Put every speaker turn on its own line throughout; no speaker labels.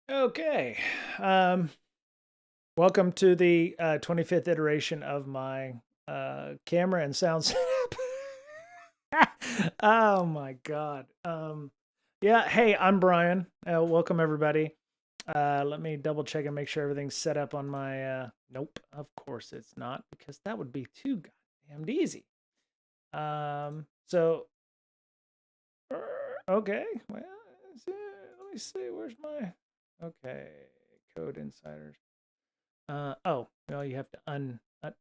Okay. Um, Welcome to the 25th iteration of my camera and sound setup. Oh my God. Yeah. Hey, I'm Brian. Welcome everybody. Let me double check and make sure everything's set up on my. Nope. Of course it's not because that would be too goddamn easy. So. Okay. Well, let me see. Where's my. Okay. Code insiders. Oh, well, you have to oh, okay,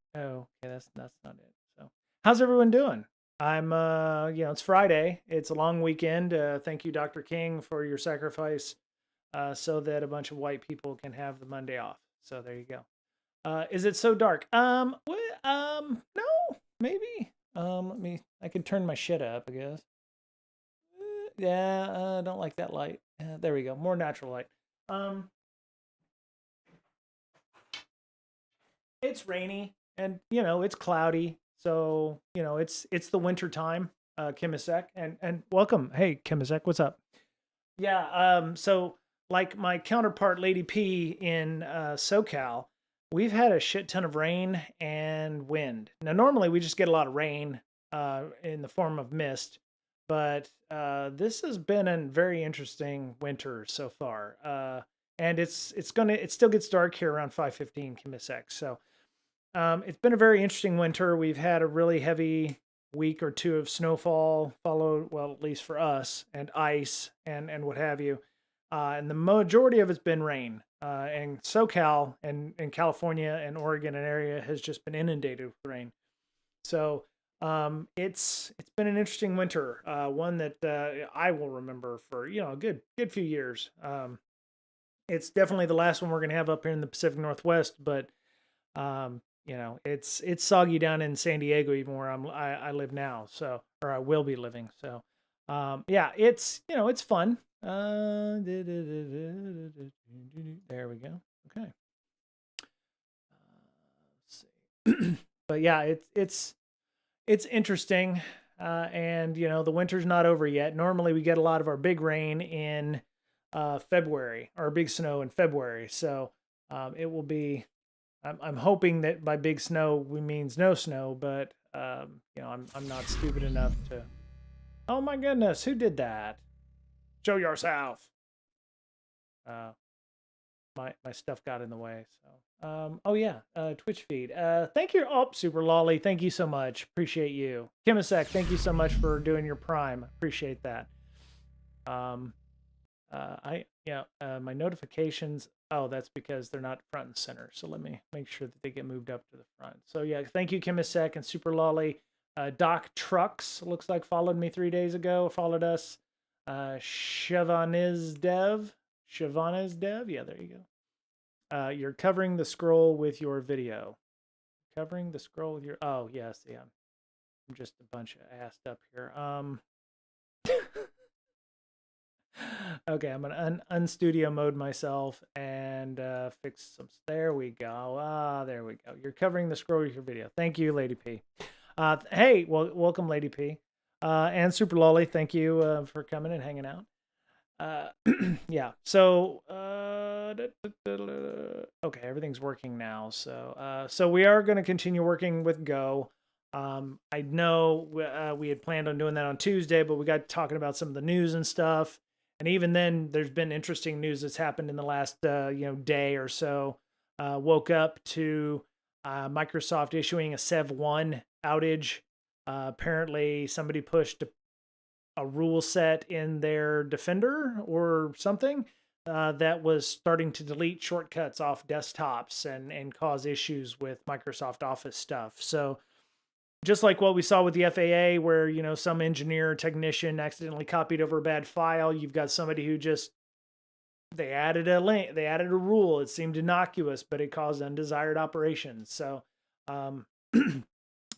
that's not it. So, how's everyone doing? It's Friday. It's a long weekend. Thank you, Dr. King, for your sacrifice, so that a bunch of white people can have the Monday off. So there you go. Is it so dark? No, maybe. I can turn my shit up, I guess. Yeah, I don't like that light. There we go. More natural light. Um, it's rainy and it's cloudy, so it's the winter time. Kimisek, and welcome. Hey, Kimisek, what's up? Yeah. So like my counterpart Lady P in SoCal, we've had a shit ton of rain and wind. Now normally we just get a lot of rain in the form of mist, but this has been a very interesting winter so far. And it still gets dark here around 5:15 Kimisek. So it's been a very interesting winter. We've had a really heavy week or two of snowfall, followed, well, at least for us, and ice and what have you. And the majority of it's been rain. And SoCal and California and Oregon and area has just been inundated with rain. So it's been an interesting winter, one that I will remember for a good few years. It's definitely the last one we're going to have up here in the Pacific Northwest, but it's soggy down in San Diego, even where I live now. So, or I will be living. So, yeah, it's fun. There we go. Okay. Let's see. But yeah, it's interesting. And the winter's not over yet. Normally, we get a lot of our big rain in February, or big snow in February. So, it will be I'm hoping that by big snow we means no snow, but I'm not stupid enough to. Oh my goodness, who did that? Show yourself. Uh, my stuff got in the way. So oh yeah, Twitch feed. Thank you, Super Lolly. Thank you so much. Appreciate you, Kimisek. Thank you so much for doing your Prime. Appreciate that. Um, I yeah, my notifications. Oh, that's because they're not front and center. So let me make sure that they get moved up to the front. So yeah, thank you, Kimisek and Super Lolly. Doc Trucks looks like followed me 3 days ago. Followed us. Shavaniz Dev. Shavaniz Dev. Yeah, there you go. You're covering the scroll with your video. Covering the scroll with your. Oh yes, yeah. I'm just a bunch of assed up here. Okay, I'm gonna unstudio mode myself and fix some. There we go. There we go. You're covering the scroll with your video. Thank you, Lady P. Hey, well, welcome, Lady P. And Super Lolly, thank you for coming and hanging out. Yeah. So, okay, everything's working now. So we are going to continue working with Go. I know we had planned on doing that on Tuesday, but we got talking about some of the news and stuff. And even then, there's been interesting news that's happened in the last day or so. Woke up to Microsoft issuing a Sev 1 outage. Apparently, somebody pushed a rule set in their Defender or something that was starting to delete shortcuts off desktops and cause issues with Microsoft Office stuff. So just like what we saw with the FAA, where some engineer or technician accidentally copied over a bad file, you've got somebody who just they added a link, they added a rule. It seemed innocuous, but it caused undesired operations. So um,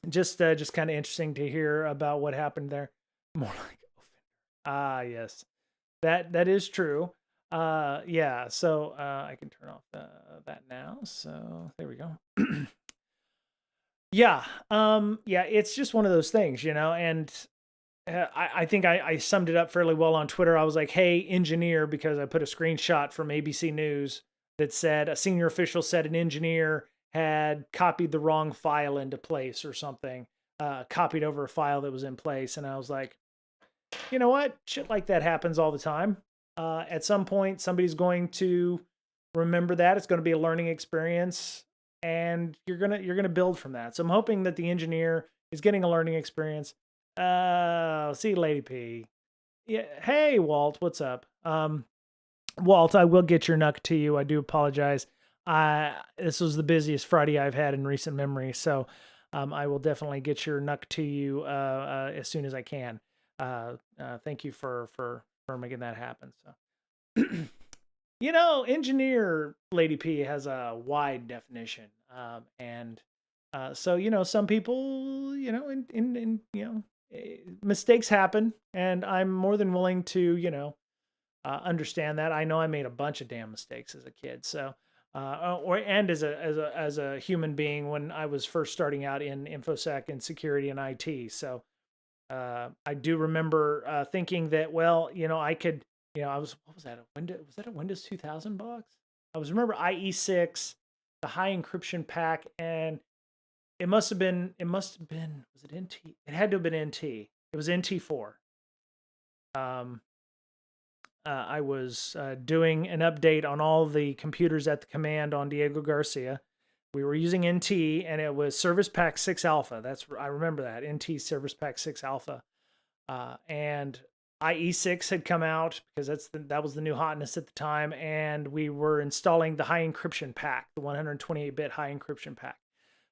just kind of interesting to hear about what happened there. More like yes, that is true. Yeah, so I can turn off that now. So there we go. Yeah, yeah, it's just one of those things, and I think I summed it up fairly well on Twitter. I was like, hey, engineer, because I put a screenshot from ABC News that said a senior official said an engineer had copied the wrong file into place or something, copied over a file that was in place. And I was like, you know what? Shit like that happens all the time. At some point, somebody's going to remember that. It's going to be a learning experience, and you're gonna build from that. So I'm hoping that the engineer is getting a learning experience. See you, Lady P. Yeah. Hey, Walt. What's up? Walt, I will get your knuck to you. I do apologize. This was the busiest Friday I've had in recent memory, so I will definitely get your knuck to you as soon as I can. Thank you for making that happen. So, engineer Lady P has a wide definition, and so some people, mistakes happen, and I'm more than willing to understand that. I know I made a bunch of damn mistakes as a kid, so and as a human being when I was first starting out in infosec and security and IT. So I do remember thinking that, well, I could, what was that? Was that a Windows 2000 box? Remember IE6, the high encryption pack, and was it NT? It had to have been NT. It was NT4. I was doing an update on all the computers at the command on Diego Garcia. We were using NT, and it was Service Pack 6 Alpha. I remember that, NT Service Pack 6 Alpha. And IE6 had come out because that was the new hotness at the time, and we were installing the high encryption pack, the 128-bit high encryption pack.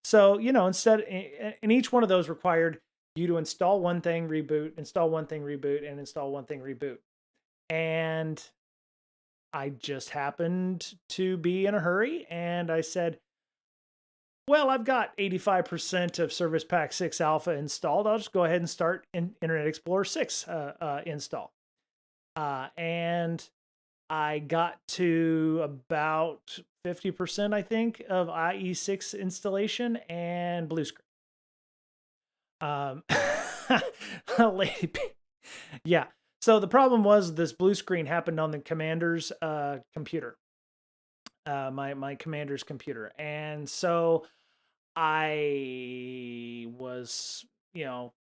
So, instead, and each one of those required you to install one thing, reboot, install one thing, reboot, and install one thing, reboot. And I just happened to be in a hurry, and I said, well, I've got 85% of Service Pack 6 Alpha installed. I'll just go ahead and start Internet Explorer 6 install. And I got to about 50%, I think, of IE6 installation and blue screen. Lady P. Yeah. So the problem was this blue screen happened on the commander's computer, my commander's computer. And so I was,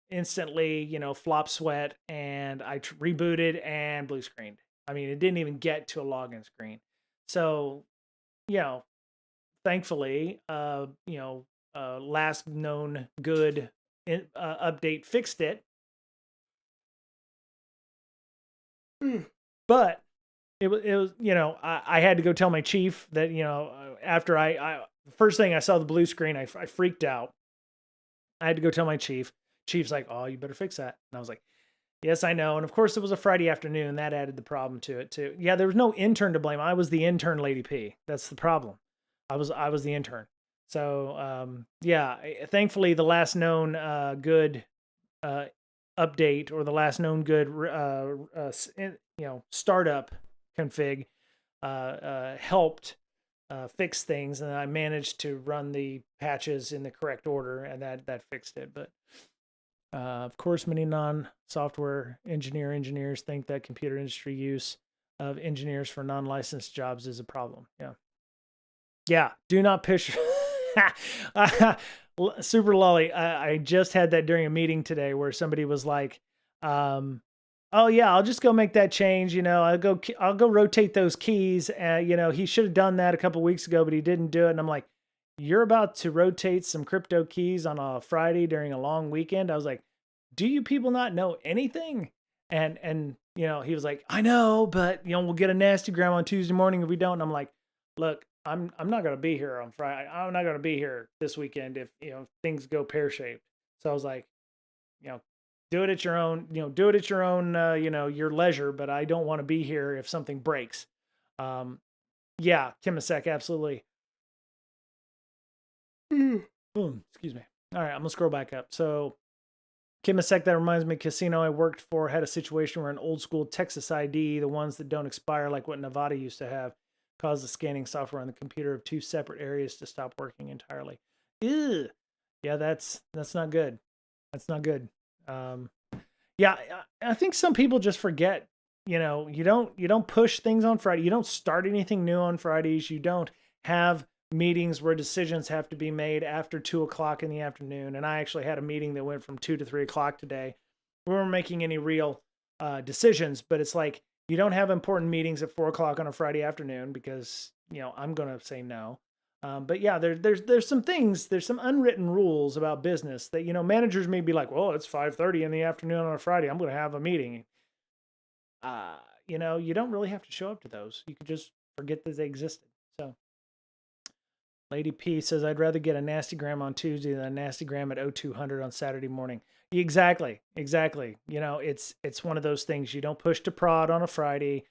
instantly, flop sweat, and I rebooted and blue screened. I mean, it didn't even get to a login screen. So, thankfully, last known good update fixed it. But it was, I had to go tell my chief that, after the first thing I saw the blue screen, I freaked out. I had to go tell my chief. Chief's like, oh, you better fix that. And I was like, yes, I know. And of course it was a Friday afternoon. That added the problem to it too. Yeah, there was no intern to blame. I was the intern, Lady P. That's the problem. I was the intern. So, thankfully the last known good update, or the last known good startup config helped fix things, and I managed to run the patches in the correct order, and that fixed it. But of course, many non-software engineers think that computer industry use of engineers for non-licensed jobs is a problem. Yeah. Do not pitch. Super lolly. I just had that during a meeting today where somebody was like, oh yeah, I'll just go make that change. I'll go rotate those keys. He should have done that a couple weeks ago, but he didn't do it. And I'm like, you're about to rotate some crypto keys on a Friday during a long weekend. I was like, do you people not know anything? And he was like, I know, but we'll get a nasty gram on Tuesday morning if we don't. And I'm like, look, I'm not going to be here on Friday. I'm not going to be here this weekend if, things go pear-shaped. So I was like, do it at your own, your leisure, but I don't want to be here if something breaks. Yeah, Kimisek, absolutely. Excuse me. All right, I'm gonna scroll back up. So Kimisek, that reminds me, casino I worked for had a situation where an old school Texas ID, the ones that don't expire like what Nevada used to have, caused the scanning software on the computer of two separate areas to stop working entirely. Ew. Yeah, that's not good. That's not good. Yeah, I think some people just forget. You don't push things on Friday. You don't start anything new on Fridays. You don't have meetings where decisions have to be made after 2 o'clock in the afternoon. And I actually had a meeting that went from 2 to 3 o'clock today. We weren't making any real decisions, but it's like you don't have important meetings at 4 o'clock on a Friday afternoon because I'm going to say no. But yeah, there's some things, there's some unwritten rules about business that managers may be like, well, it's 5:30 in the afternoon on a Friday. I'm going to have a meeting. You don't really have to show up to those. You could just forget that they existed. So, Lady P says, I'd rather get a nasty gram on Tuesday than a nasty gram at 0200 on Saturday morning. Exactly, exactly. It's one of those things. You don't push to prod on a Friday.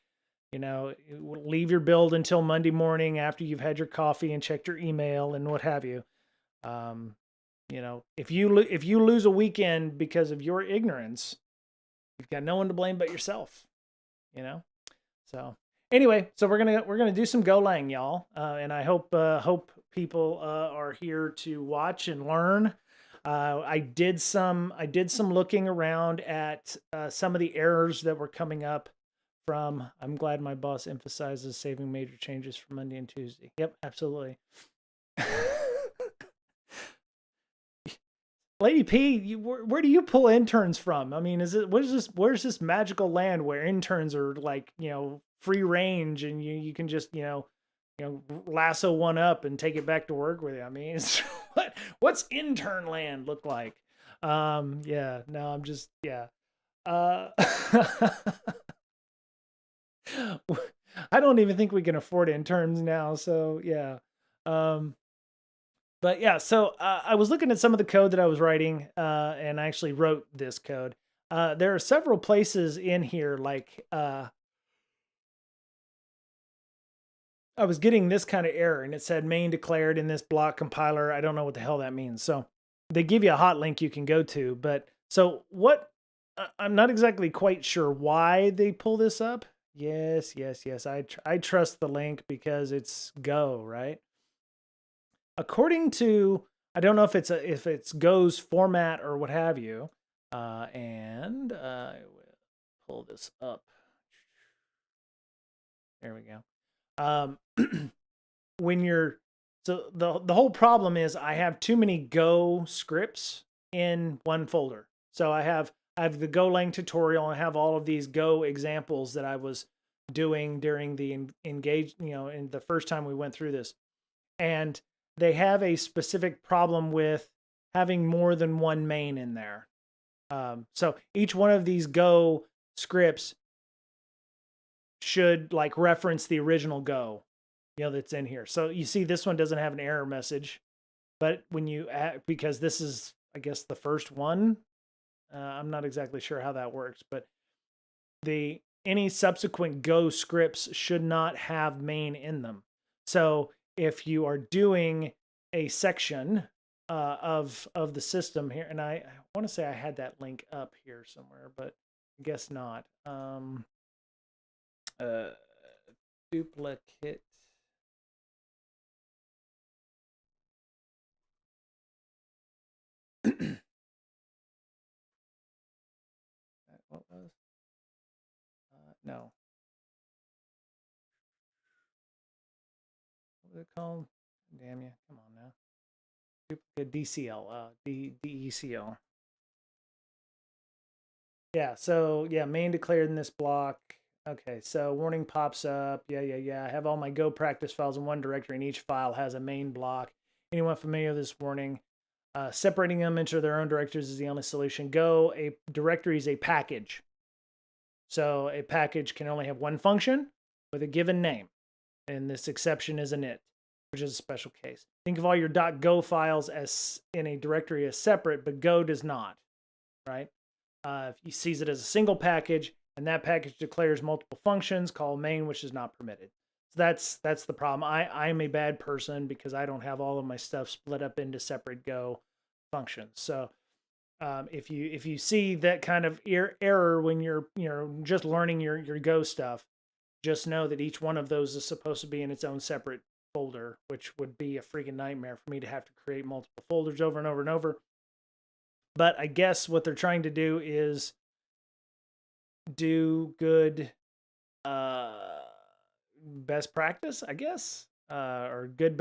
Leave your build until Monday morning after you've had your coffee and checked your email and what have you. If you lose a weekend because of your ignorance, you've got no one to blame but yourself. So anyway, so we're gonna do some golang, y'all, and I hope people are here to watch and learn. I did some looking around at some of the errors that were coming up from. I'm glad my boss emphasizes saving major changes for Monday and Tuesday. Yep, absolutely. Lady P, where do you pull interns from? I mean, where's this magical land where interns are like, free range and you can just, lasso one up and take it back to work with you? I mean, what's intern land look like? Yeah, no, I'm just, yeah. I don't even think we can afford interns now. So yeah. But yeah, so I was looking at some of the code that I was writing, and I actually wrote this code. There are several places in here, like I was getting this kind of error, and it said main declared in this block compiler. I don't know what the hell that means. So they give you a hot link you can go to. But so what? I'm not exactly quite sure why they pull this up. Yes, yes, yes. I trust the link because it's Go, right? According to, I don't know if it's Go's format or what have you, and I will pull this up. There we go. When you're so the whole problem is I have too many Go scripts in one folder. So I have the Golang tutorial. I have all of these Go examples that I was doing during the engage, in the first time we went through this, and they have a specific problem with having more than one main in there. So each one of these Go scripts should like reference the original Go, that's in here. So you see this one doesn't have an error message, but when you add, because this is, I guess, the first one, I'm not exactly sure how that works, but any subsequent Go scripts should not have main in them. So if you are doing a section of the system here, and I want to say I had that link up here somewhere, but I guess not. Duplicate. What was? No. What was it called? Damn you! Come on now. Duplicate DCL. DECL. Yeah. So yeah, main declared in this block. Okay, so warning pops up. Yeah. I have all my Go practice files in one directory, and each file has a main block. Anyone familiar with this warning? Separating them into their own directories is the only solution. Go, a directory is a package. So a package can only have one function with a given name. And this exception is init, which is a special case. Think of all your .go files as in a directory as separate, but Go does not, right? He sees it as a single package, and that package declares multiple functions called main, which is not permitted. So that's the problem. I'm a bad person because I don't have all of my stuff split up into separate Go functions. So if you see that kind of error when you're just learning your Go stuff, just know that each one of those is supposed to be in its own separate folder, which would be a freaking nightmare for me to have to create multiple folders over and over and over. But I guess what they're trying to do is do good best practice, I guess, or good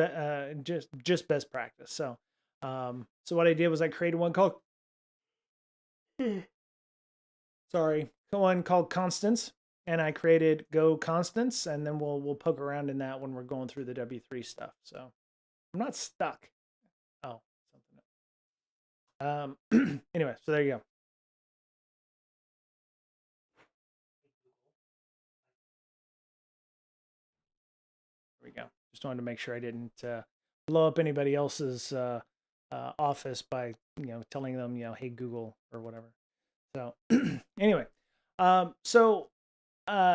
just best practice. So so what I did was I created one called sorry, one called Constants, and I created Go Constants, and then we'll poke around in that when we're going through the W3 stuff. So I'm not stuck. Oh, something. Anyway, so there you go. There we go. Just wanted to make sure I didn't blow up anybody else's office by telling them hey Google or whatever. So anyway, so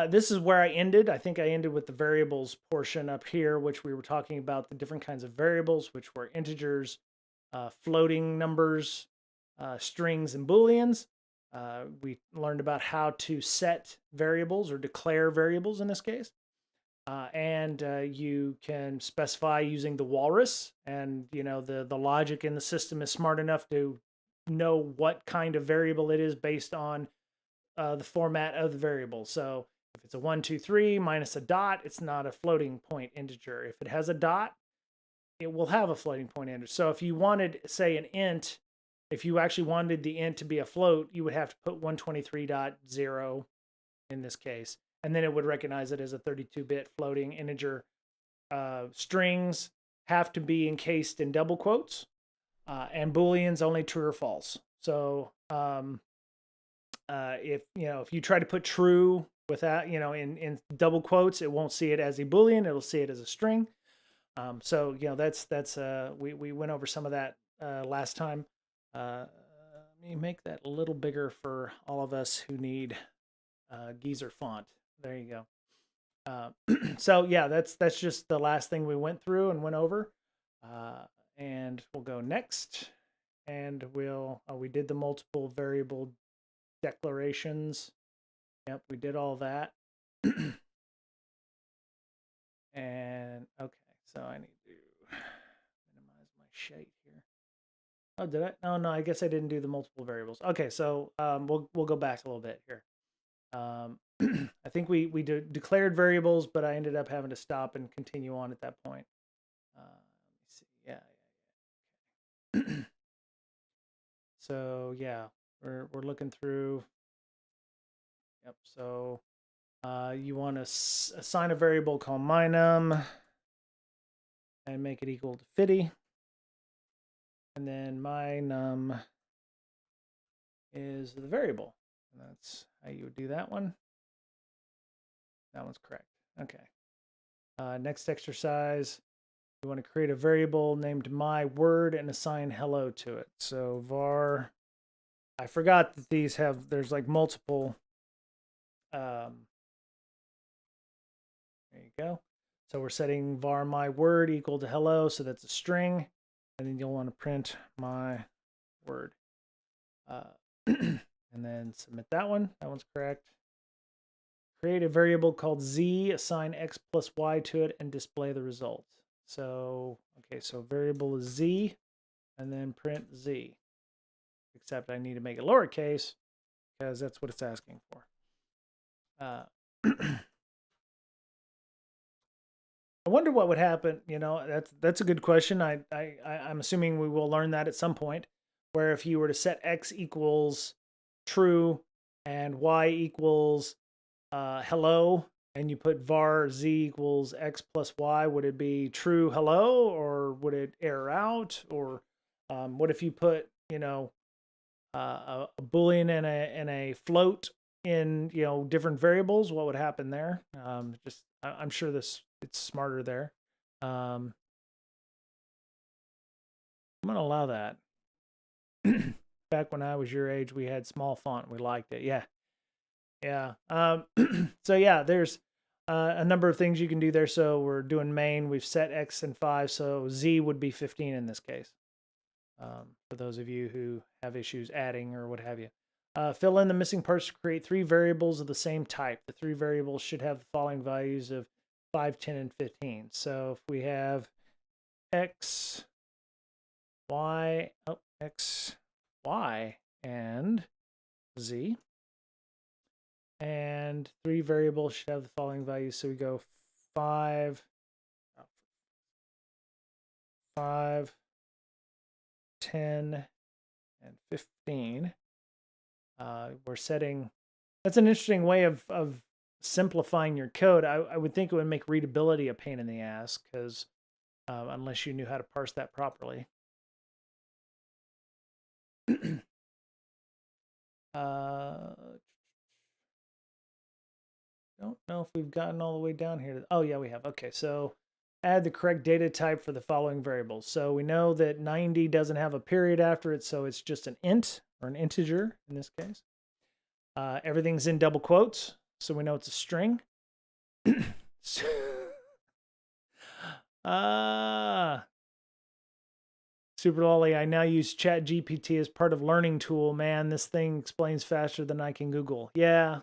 this is where I ended. I think I ended with the variables portion up here, which we were talking about the different kinds of variables, which were integers, floating numbers, strings, and booleans. We learned about how to set variables or declare variables in this case. And you can specify using the walrus, and the logic in the system is smart enough to know what kind of variable it is based on the format of the variable. So if it's a 1, 2, 3 minus a dot, it's not a floating point integer. If it has a dot, it will have a floating point integer. So if you wanted, say, an int, if you actually wanted the int to be a float, you would have to put 123.0 in this case, and then it would recognize it as a 32-bit floating integer. Strings have to be encased in double quotes, and booleans only true or false. So if you try to put true without in double quotes, it won't see it as a boolean. It'll see it as a string. So that's we went over some of that last time. Let me make that a little bigger for all of us who need geezer font. There you go. So yeah, that's just the last thing we went through and went over. And we'll go next, and we did the multiple variable declarations. Yep, we did all that. And okay, so I need to minimize my shade here. Oh, did I? No, I guess I didn't do the multiple variables. Okay, so we'll go back a little bit here. I think we declared variables, but I ended up having to stop and continue on at that point. Let me see. Yeah. So yeah, we're looking through. Yep. So you want to assign a variable called mynum and make it equal to 50, and then mynum is the variable, and that's how you would do that one. That one's correct. Okay. Next exercise, you want to create a variable named myWord and assign hello to it. So var, I forgot that there's like multiple. There you go. So we're setting var myWord equal to hello, so that's a string, and then you'll want to print my word. And then submit that one. That one's correct. Create a variable called z, assign x plus y to it, and display the result. So, okay, so variable is z, and then print z. Except I need to make it lowercase, because that's what it's asking for. I wonder what would happen. That's a good question. I'm assuming we will learn that at some point, where if you were to set x equals true and y equals hello, and you put var z equals x plus y, would it be true hello, or would it error out? Or what if you put a boolean and a float in different variables? What would happen there? I'm sure it's smarter there. I'm gonna allow that. Back when I was your age, we had small font. We liked it. Yeah. So yeah, there's a number of things you can do there. So we're doing main. We've set x and 5, so z would be 15 in this case. For those of you who have issues adding or what have you. Fill in the missing parts to create 3 variables of the same type. The 3 variables should have the following values of 5, 10, and 15. So if we have x, y, and z, And 3 variables should have the following values. So we go 5, 5, 10, and 15. We're setting, that's an interesting way of simplifying your code. I would think it would make readability a pain in the ass because unless you knew how to parse that properly. Don't know if we've gotten all the way down here. Oh, yeah, we have. Okay, so add the correct data type for the following variables. So we know that 90 doesn't have a period after it, so it's just an int or an integer in this case. Everything's in double quotes, so we know it's a string. Super Lolly, I now use ChatGPT as part of learning tool. Man, this thing explains faster than I can Google. Yeah.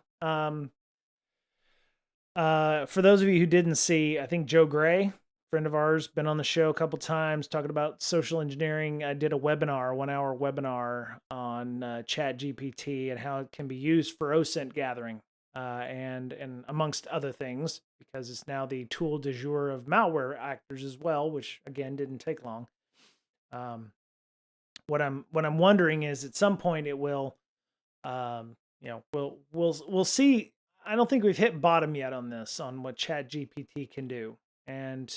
For those of you who didn't see, I think Joe Gray, friend of ours, been on the show a couple times talking about social engineering. I did a webinar, a 1-hour webinar on ChatGPT and how it can be used for OSINT gathering and amongst other things, because it's now the tool du jour of malware actors as well, which again didn't take long. What I'm wondering is at some point it will, we'll see. I don't think we've hit bottom yet on this, on what ChatGPT can do. And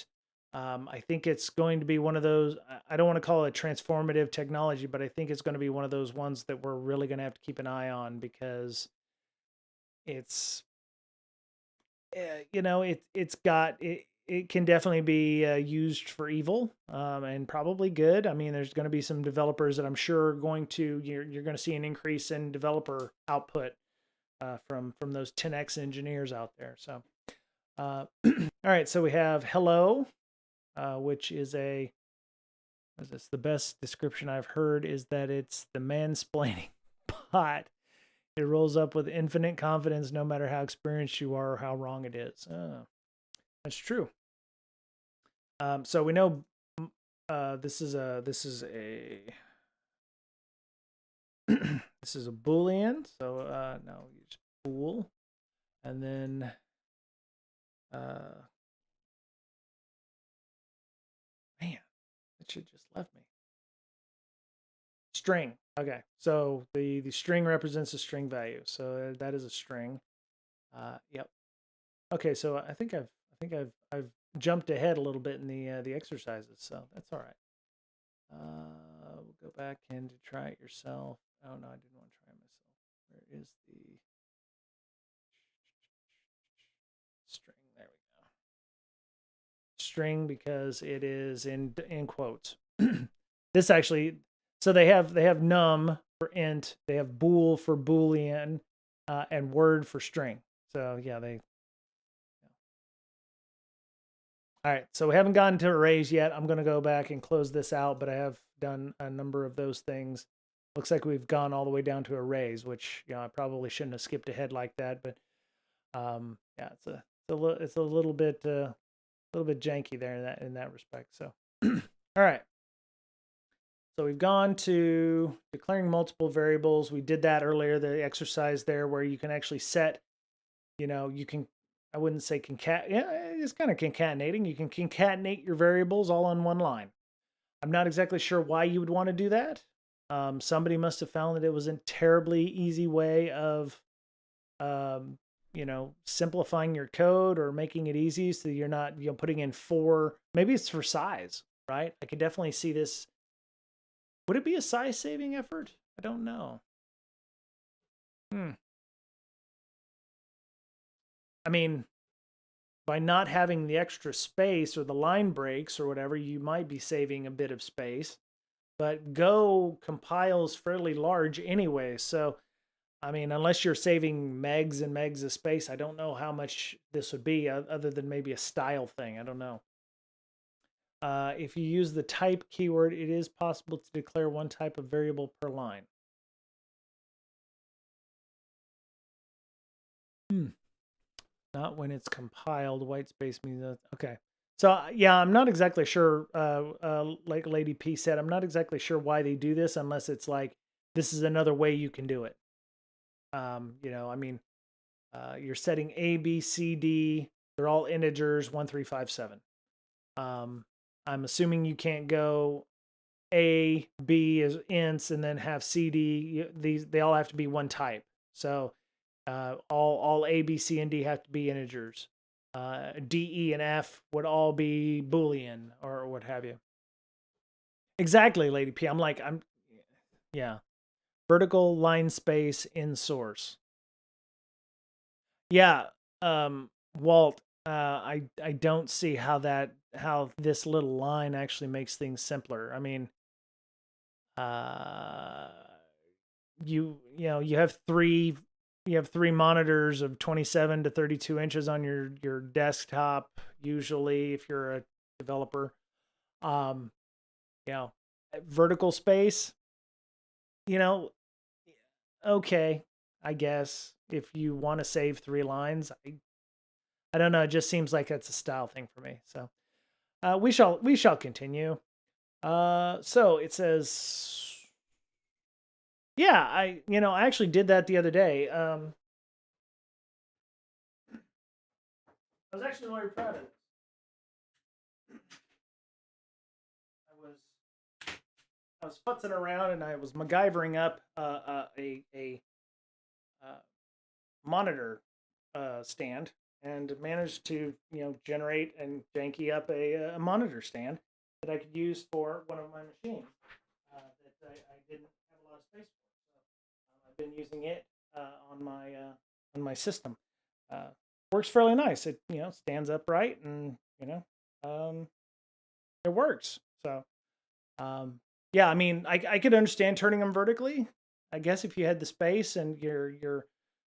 I think it's going to be one of those, I don't want to call it a transformative technology, but I think it's going to be one of those ones that we're really going to have to keep an eye on, because it's, it can definitely be used for evil and probably good. I mean, there's going to be some developers that I'm sure are going to, you're going to see an increase in developer output from those 10x engineers out there. So, all right. So we have hello, which is a, what is this? The best description I've heard is that it's the mansplaining bot. It rolls up with infinite confidence, no matter how experienced you are or how wrong it is. That's true. So we know this is a this is a Boolean. So no, use bool, and then man, it should just left me. String. Okay, so the string represents a string value. So that is a string. Yep. Okay, so I think I've jumped ahead a little bit in the exercises, so that's all right. We'll go back in to try it yourself. Oh no, I didn't want to try it myself. Where is the string? There we go. String, because it is in quotes. This actually, so they have num for int, they have bool for boolean, and word for string. So yeah, they. All right, so we haven't gotten to arrays yet. I'm going to go back and close this out, but I have done a number of those things. Looks like we've gone all the way down to arrays, which I probably shouldn't have skipped ahead like that. But yeah, it's a little bit janky there in that respect. So all right, so we've gone to declaring multiple variables. We did that earlier, the exercise there where you can actually set, you can, I wouldn't say yeah, it's kind of concatenating. You can concatenate your variables all on one line. I'm not exactly sure why you would want to do that. Somebody must have found that it was a terribly easy way of, simplifying your code or making it easy so you're not, putting in 4. Maybe it's for size, right? I could definitely see this. Would it be a size saving effort? I don't know. I mean, by not having the extra space or the line breaks or whatever, you might be saving a bit of space. But Go compiles fairly large anyway. So, I mean, unless you're saving megs and megs of space, I don't know how much this would be other than maybe a style thing. I don't know. If you use the type keyword, it is possible to declare one type of variable per line. Not when it's compiled. White space means that. Okay. So yeah, I'm not exactly sure. Like Lady P said, I'm not exactly sure why they do this, unless it's like this is another way you can do it. I mean, You're setting A, B, C, D. They're all integers, 1, 3, 5, 7. I'm assuming you can't go A, B as ints, and then have C, D. They all have to be one type. So all A, B, C, and D have to be integers. D, E, and F would all be Boolean or what have you. Exactly, Lady P. Yeah. Vertical line space in source. Yeah, Walt, I don't see how this little line actually makes things simpler. I mean, uh, you have three monitors of 27 to 32 inches on your desktop. Usually, if you're a developer, um, you know, vertical space. You know, okay, I guess if you want to save 3 lines, I don't know. It just seems like it's a style thing for me. So we shall continue. So it says, yeah, I actually did that the other day. I was actually very proud of it. I was I was futzing around and I was MacGyvering up a monitor stand and managed to generate and janky up a monitor stand that I could use for one of my machines that I didn't have a lot of space for. So I've been using it on my system. Works fairly nice. It stands upright and um, it works. So yeah, I mean I could understand turning them vertically. I guess if you had the space and your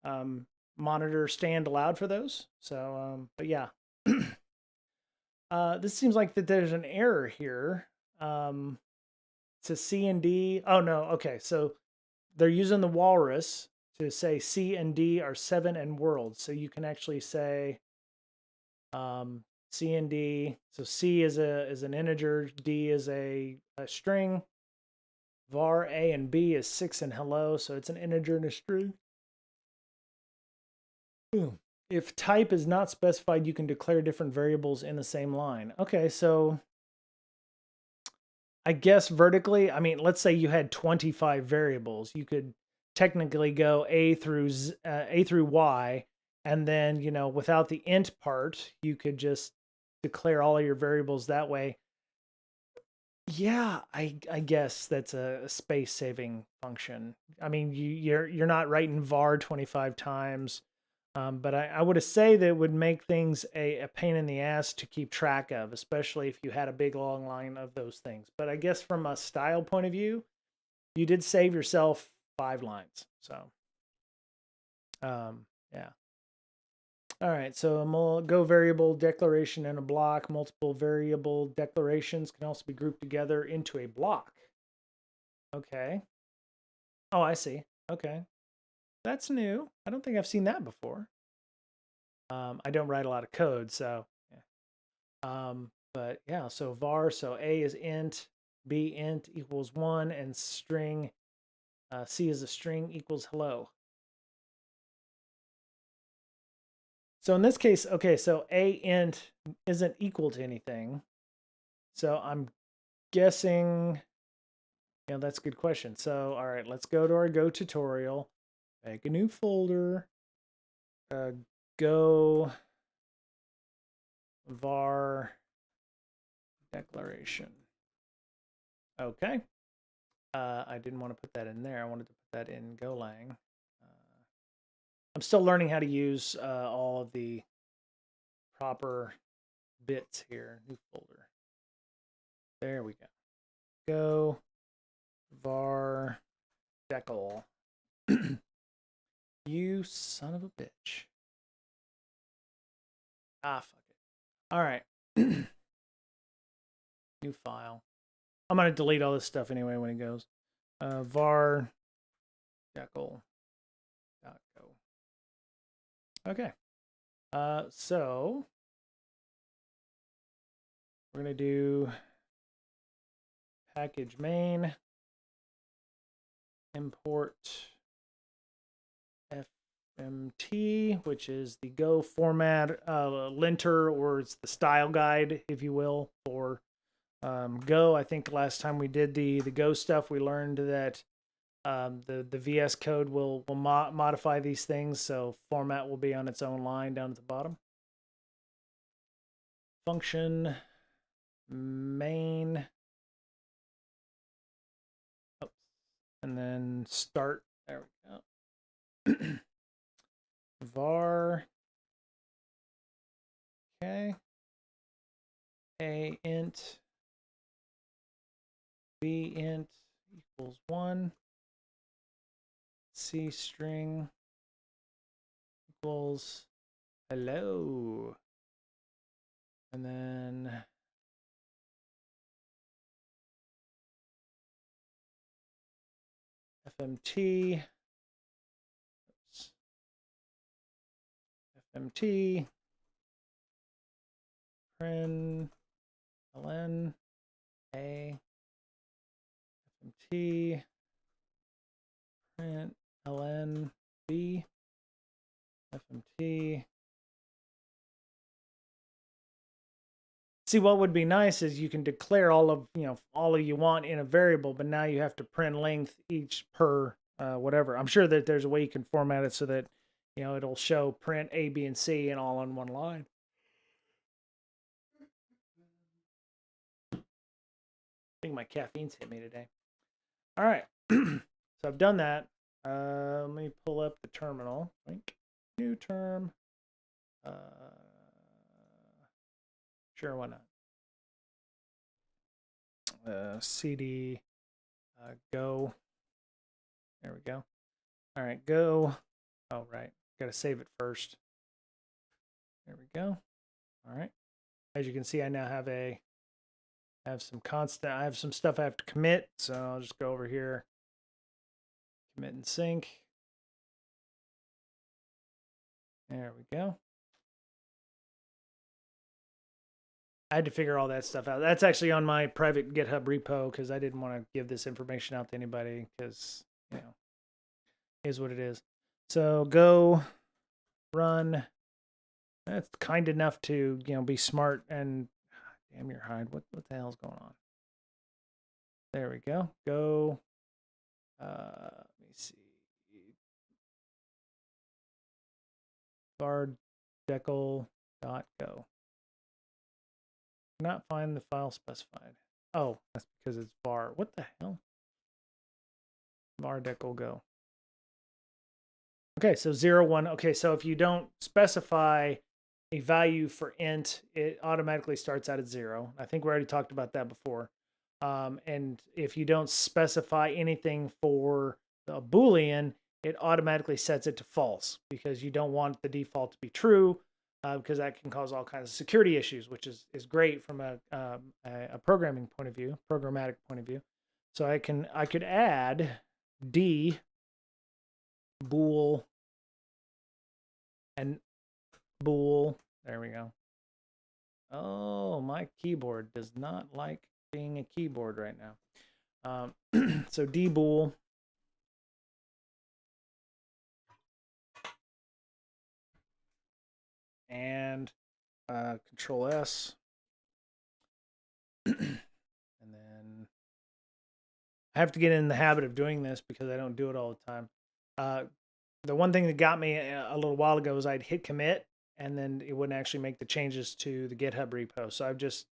um, monitor stand allowed for those. So but yeah. This seems like that there's an error here. To C and D. Oh no, okay. So they're using the walrus to say C and D are 7 and world. So you can actually say C and D. So C is an integer, D is a string. Var A and B is 6 and hello, so it's an integer and a string. If type is not specified, you can declare different variables in the same line. Okay, so I guess vertically, I mean, let's say you had 25 variables. You could technically go A through Y, and then, without the int part, you could just declare all of your variables that way. Yeah, I guess that's a space saving function. I mean, you're not writing var 25 times. But I would say that it would make things a pain in the ass to keep track of, especially if you had a big long line of those things. But I guess from a style point of view, you did save yourself 5 lines. So, yeah. All right. So go variable declaration in a block. Multiple variable declarations can also be grouped together into a block. Okay. Oh, I see. Okay. That's new. I don't think I've seen that before. I don't write a lot of code, so yeah. But yeah, so var, so A is int, B int equals 1, and string, C is a string equals hello. So in this case, okay, so A int isn't equal to anything. So I'm guessing, that's a good question. So, all right, let's go to our Go tutorial, make a new folder, Go var declaration. Okay. I didn't want to put that in there. I wanted to put that in golang. I'm still learning how to use all of the proper bits here. New folder. There we go. Go var decal. You son of a bitch. Ah, fuck it. All right. New file. I'm going to delete all this stuff anyway when it goes. Var decal. Go. Okay. So we're going to do package main import FMT, which is the Go format linter, or it's the style guide, if you will, for Go. I think last time we did the Go stuff, we learned that the VS Code will modify these things, so format will be on its own line down at the bottom. Function main, oops, and then start. There we go. Var, okay, a int, b int equals 1, c string equals hello, and then FMT, oops, FMT, pren ln a, FMT, print ln b, FMT. See, what would be nice is you can declare all of you want in a variable, but now you have to print length each per whatever. I'm sure that there's a way you can format it so that it'll show print A, B, and C and all on one line. I think my caffeine's hit me today. All right, so I've done that. Let me pull up the terminal. New term. Sure, why not? CD go. There we go. All right, go. Oh, right. Got to save it first. There we go. All right. As you can see, I now have some stuff I have to commit. So I'll just go over here, commit and sync. There we go. I had to figure all that stuff out. That's actually on my private GitHub repo because I didn't want to give this information out to anybody because, it is what it is. So go run. That's kind enough to, be smart and damn your hide. What the hell's going on? There we go. Go. Let me see. var.decal.go. Not find the file specified. Oh, that's because it's var. What the hell? var.decal go. Okay, so 0, 1. Okay, so if you don't specify a value for int, it automatically starts out at 0. I think we already talked about that before. And if you don't specify anything for a Boolean, it automatically sets it to false because you don't want the default to be true. Because that can cause all kinds of security issues, which is great from a programming point of view, programmatic point of view. So I could add d bool and bool. There we go. Oh, my keyboard does not like being a keyboard right now. So d bool. And Control S, and then I have to get in the habit of doing this because I don't do it all the time. The one thing that got me a little while ago was I'd hit commit, and then it wouldn't actually make the changes to the GitHub repo. So I've just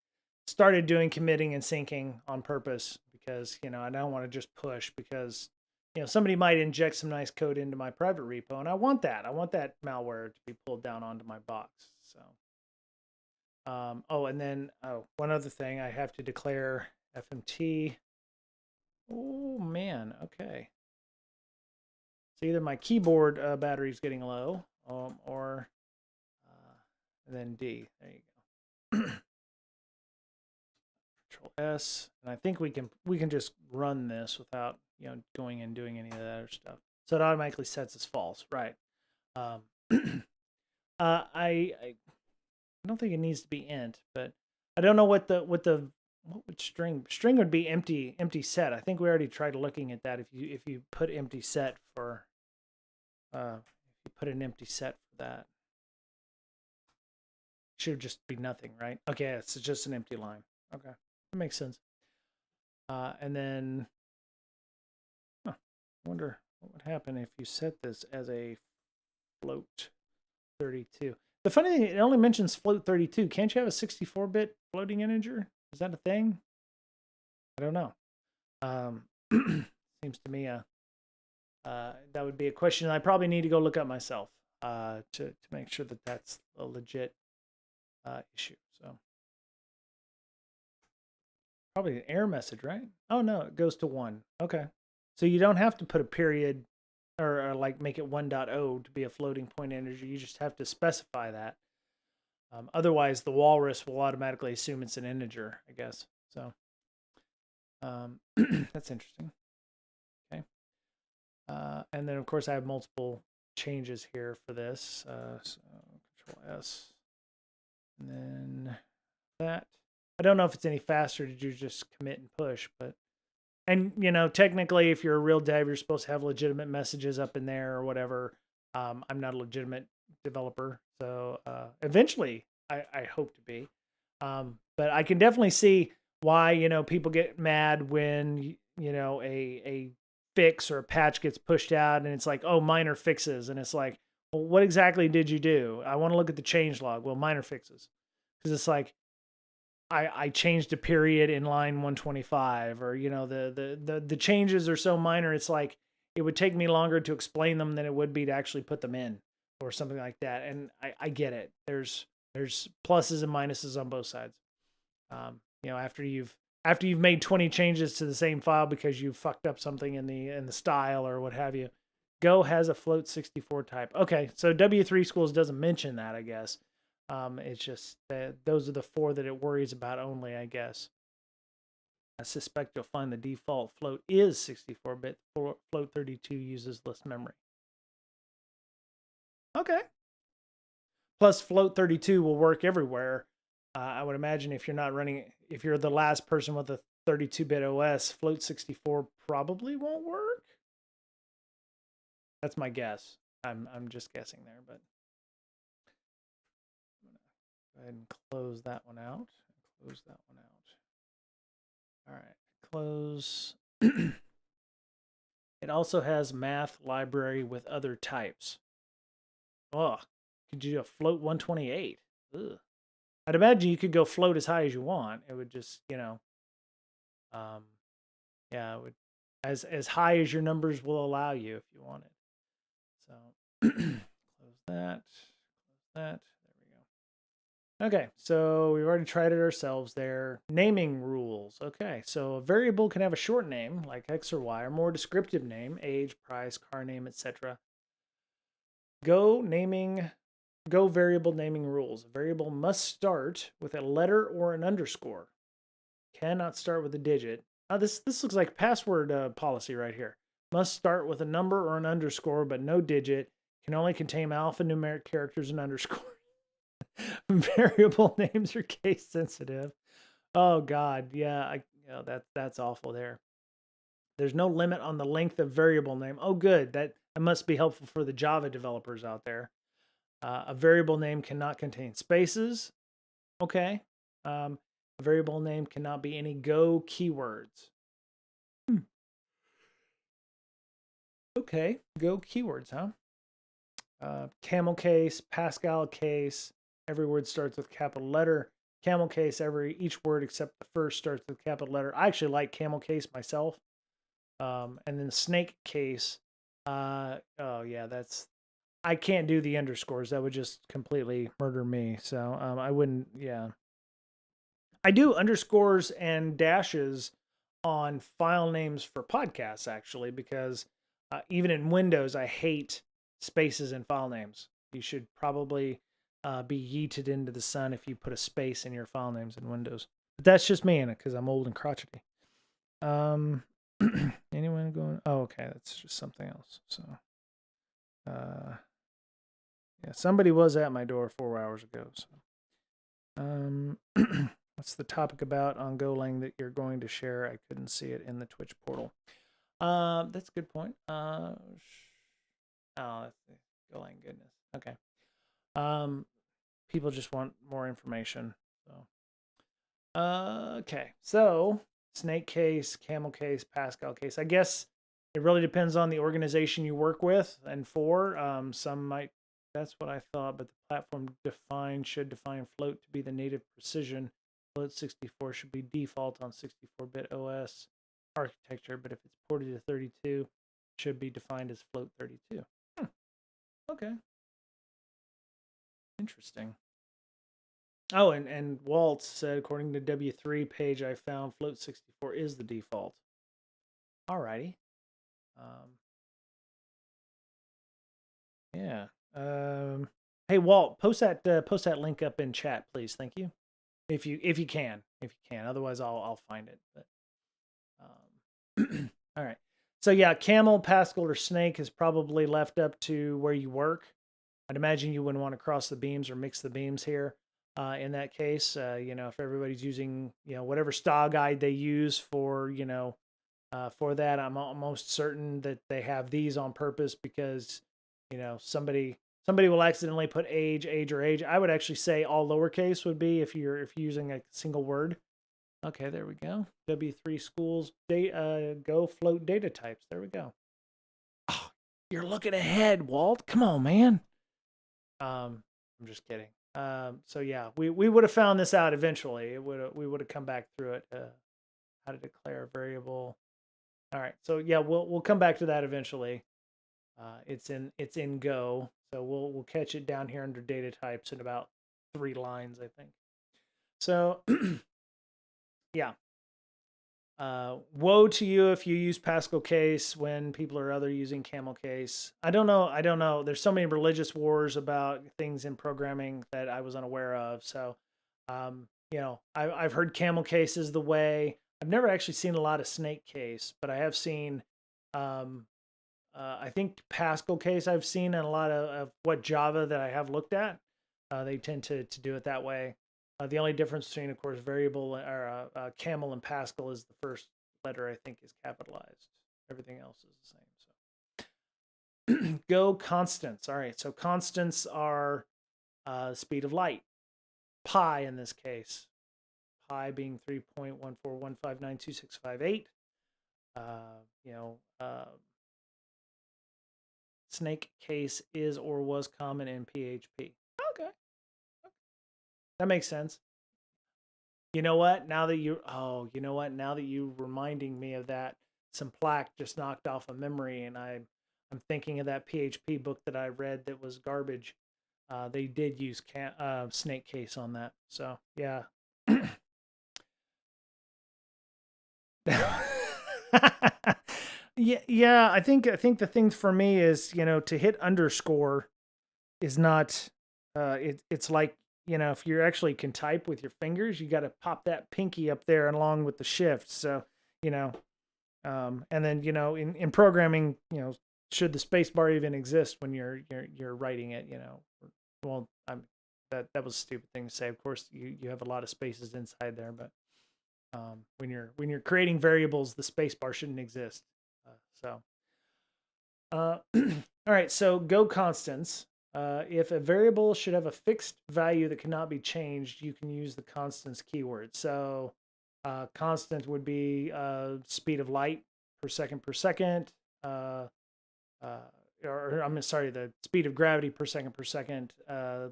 started doing committing and syncing on purpose because I don't want to just push because somebody might inject some nice code into my private repo, and I want that. I want that malware to be pulled down onto my box. So, and then one other thing, I have to declare FMT. Oh man, okay. So either my keyboard battery is getting low, or then D. There you go. Control S, and I think we can just run this without going and doing any of that other stuff. So it automatically sets as false, right? I don't think it needs to be int, but I don't know what would string would be empty set. I think we already tried looking at that. If you put empty set for if You put an empty set for that. Should just be nothing, right? Okay, it's just an empty line. Okay, that makes sense. And then, I wonder what would happen if you set this as a float 32. The funny thing, it only mentions float 32. Can't you have a 64-bit floating integer? Is that a thing? I don't know. Seems to me that would be a question I probably need to go look up myself to make sure that that's a legit issue. So probably an error message, right? Oh no, it goes to 1. Okay, so you don't have to put a period or like make it 1.0 to be a floating point integer. You just have to specify that. Otherwise, the walrus will automatically assume it's an integer, I guess. So that's interesting. Okay. And then, of course, I have multiple changes here for this. So Control S. And then that. I don't know if it's any faster to do just commit and push, but and technically, if you're a real dev, you're supposed to have legitimate messages up in there or whatever. I'm not a legitimate developer, so eventually I hope to be. But I can definitely see why people get mad when a fix or a patch gets pushed out and it's like, oh, minor fixes, and it's like, well, what exactly did you do? I want to look at the change log. Well, minor fixes, because it's like I changed a period in line 125, or the changes are so minor. It's like it would take me longer to explain them than it would be to actually put them in, or something like that. And I get it. There's pluses and minuses on both sides. After you've made 20 changes to the same file because you fucked up something in the style or what have you. Go has a float 64 type. Okay, so W3 Schools doesn't mention that, I guess. It's just those are the 4 that it worries about only, I guess. I suspect you'll find the default float is 64-bit. Float 32 uses less memory. Okay. Plus, float 32 will work everywhere. I would imagine if you're the last person with a 32-bit OS, float 64 probably won't work. That's my guess. I'm just guessing there, but go ahead and close that one out. Close that one out. All right, close. It also has math library with other types. Oh, could you do a float 128? Ugh. I'd imagine you could go float as high as you want. It would just, yeah, it would as high as your numbers will allow you if you wanted. So close that. There we go. Okay, so we've already tried it ourselves there. Naming rules. Okay, so a variable can have a short name like X or Y, or more descriptive name, age, price, car name, etc. Go variable naming rules. A variable must start with a letter or an underscore. Cannot start with a digit. This looks like password policy right here. Must start with a number or an underscore, but no digit. Can only contain alphanumeric characters and underscores. Variable names are case sensitive. Oh God, yeah, that's awful there. There's no limit on the length of variable name. Oh, good. That must be helpful for the Java developers out there. A variable name cannot contain spaces. Okay. A variable name cannot be any Go keywords. Okay, Go keywords, huh? Camel case, Pascal case. Every word starts with capital letter. Camel case, each word except the first starts with capital letter. I actually like camel case myself. And then snake case. Oh yeah, I can't do the underscores. That would just completely murder me. So I wouldn't. Yeah, I do underscores and dashes on file names for podcasts actually, because even in Windows, I hate spaces in file names. You should probably be yeeted into the sun if you put a space in your file names in Windows. But that's just me in it because I'm old and crotchety. Anyone going? Oh, okay, that's just something else. So, yeah, somebody was at my door 4 hours ago. So, what's the topic about on Golang that you're going to share? I couldn't see it in the Twitch portal. That's a good point. Golang, goodness. Okay. Um, people just want more information. So, okay. So snake case, camel case, Pascal case. I guess it really depends on the organization you work with and for. Some might. That's what I thought, but the platform should define float to be the native precision. Float 64 should be default on 64-bit OS architecture, but if it's ported to 32, it should be defined as float 32. Okay, interesting. Oh, and Walt said, according to W3 page I found, float 64 is the default. Alrighty. Yeah. Hey Walt, post that link up in chat, please. Thank you. If you can. Otherwise, I'll find it. But, all right. So yeah, camel, Pascal, or snake is probably left up to where you work. I'd imagine you wouldn't want to cross the beams or mix the beams here. In that case, if everybody's using, whatever style guide they use for that, I'm almost certain that they have these on purpose because, somebody will accidentally put age. I would actually say all lowercase would be if you're using a single word. Okay, there we go. W3 schools go float data types. There we go. Oh, you're looking ahead, Walt. Come on, man. I'm just kidding. So yeah, we would have found this out eventually. We would have come back through it. How to declare a variable. All right. So yeah, we'll come back to that eventually. It's in Go, so we'll catch it down here under data types in about 3 lines, I think. So yeah. Woe to you if you use Pascal case when people are other using camel case. I don't know. There's so many religious wars about things in programming that I was unaware of. So, I've heard camel case is the way. I've never actually seen a lot of snake case, but I have seen, I think Pascal case I've seen in a lot of what Java that I have looked at. They tend to do it that way. The only difference between, of course, variable or camel and Pascal is the first letter, I think, is capitalized. Everything else is the same. So Go constants. All right. So constants are speed of light. Pi in this case. Pi being 3.141592658. Snake case is or was common in PHP. Okay. That makes sense. You know what? Now that you reminding me of that, some plaque just knocked off a memory, and I'm thinking of that PHP book that I read that was garbage. They did use snake case on that, so yeah. yeah. I think the thing for me is to hit underscore is not. It's like if you actually can type with your fingers, you got to pop that pinky up there along with the shift. So, and then, in programming, should the space bar even exist when you're writing it, well, that was a stupid thing to say. Of course, you have a lot of spaces inside there, but when you're creating variables, the space bar shouldn't exist. All right. So Go constants. If a variable should have a fixed value that cannot be changed, you can use the constants keyword. So constant would be speed of light per second. Or I'm sorry, the speed of gravity per second,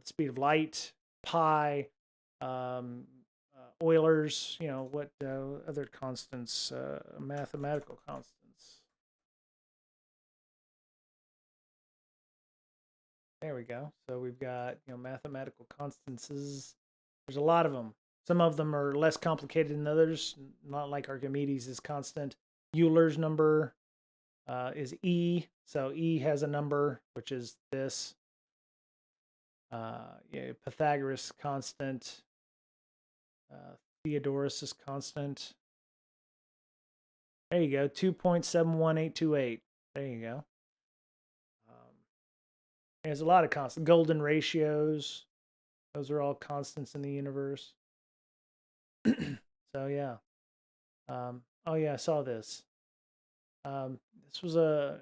speed of light, pi, Euler's, what other constants, mathematical constants. There we go. So we've got, mathematical constants. There's a lot of them. Some of them are less complicated than others, not like Archimedes is constant. Euler's number is E. So E has a number, which is this. Pythagoras constant. Theodorus is constant. There you go. 2.71828. There you go. There's a lot of constants. Golden ratios. Those are all constants in the universe. So yeah. Oh yeah, I saw this. This was a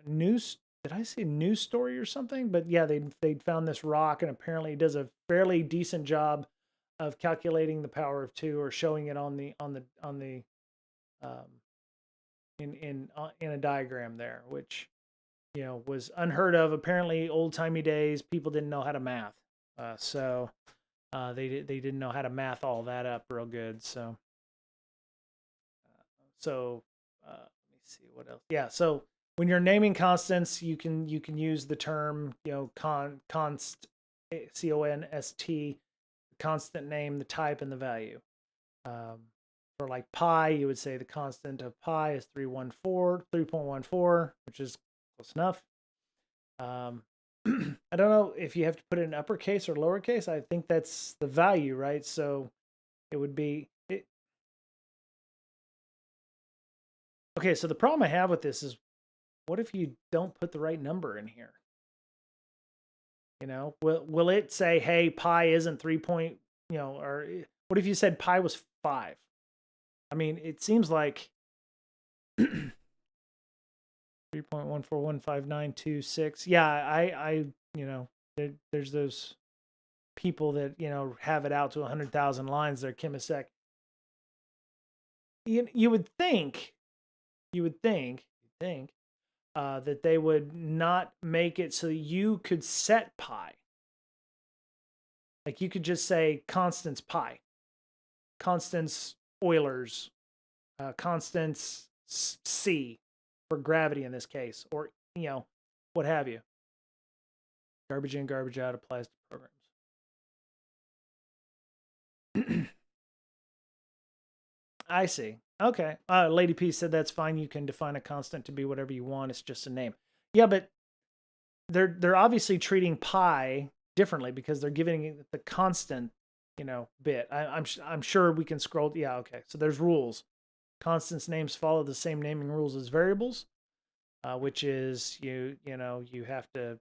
did I see a news story or something? But yeah, they'd found this rock, and apparently it does a fairly decent job of calculating the power of two, or showing it on the um, in a diagram there, which was unheard of. Apparently, old timey days, people didn't know how to math, so they didn't know how to math all that up real good. So let me see what else. Yeah, so when you're naming constants, you can use the term const, const, constant name, the type, and the value. Um, for like pi, you would say the constant of pi is 3.14, which is close enough. Um, I don't know if you have to put it in uppercase or lowercase. I think that's the value, right? So it would be it. Okay, so the problem I have with this is, what if you don't put the right number in here? Will it say, hey, pi isn't 3 point, or what if you said pi was 5? I mean, it seems like 3.141592.6. Yeah, there's those people that have it out to 100,000 lines. They're chemisec. You would think, that they would not make it so you could set pi. Like you could just say Constance pi, Constance Euler's, Constance C for gravity in this case, or what have you. Garbage in, garbage out applies to programs. I see. Okay. Lady P said that's fine. You can define a constant to be whatever you want. It's just a name. Yeah, but they're obviously treating pi differently because they're giving it the constant, bit. I'm sure we can scroll. Yeah. Okay. So there's rules. Constants names follow the same naming rules as variables, which is you have to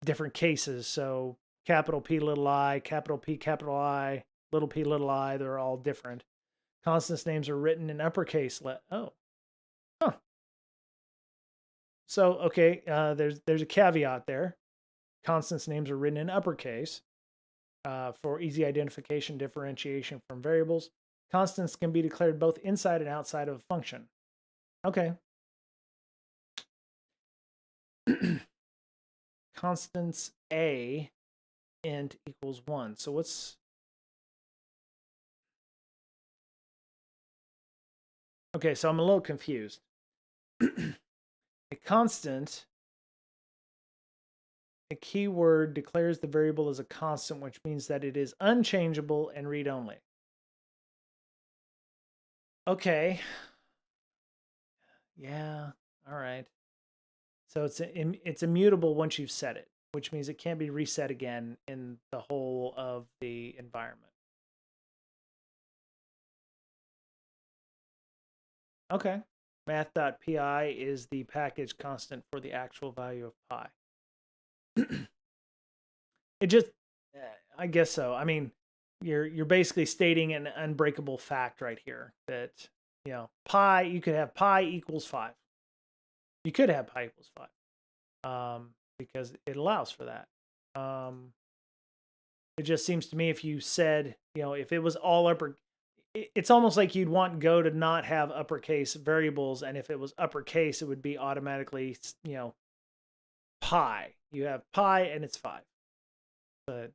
different cases. So capital P little I, capital P capital I, little p little I. They're all different. Constants names are written in uppercase. Oh, huh. So okay, there's a caveat there. Constants names are written in uppercase for easy identification, differentiation from variables. Constants can be declared both inside and outside of a function. Okay. Constants a int equals 1. So what's... Okay, so I'm a little confused. A constant, a keyword declares the variable as a constant, which means that it is unchangeable and read-only. Okay. Yeah. All right. So it's immutable once you've set it, which means it can't be reset again in the whole of the environment. Okay. Math.pi is the package constant for the actual value of pi. It just, I guess so. I mean, you're basically stating an unbreakable fact right here that pi, you could have pi equals 5. You could have pi equals 5, because it allows for that. It just seems to me, if you said, if it was all upper, it's almost like you'd want Go to not have uppercase variables, and if it was uppercase, it would be automatically pi. You have pi and it's 5. But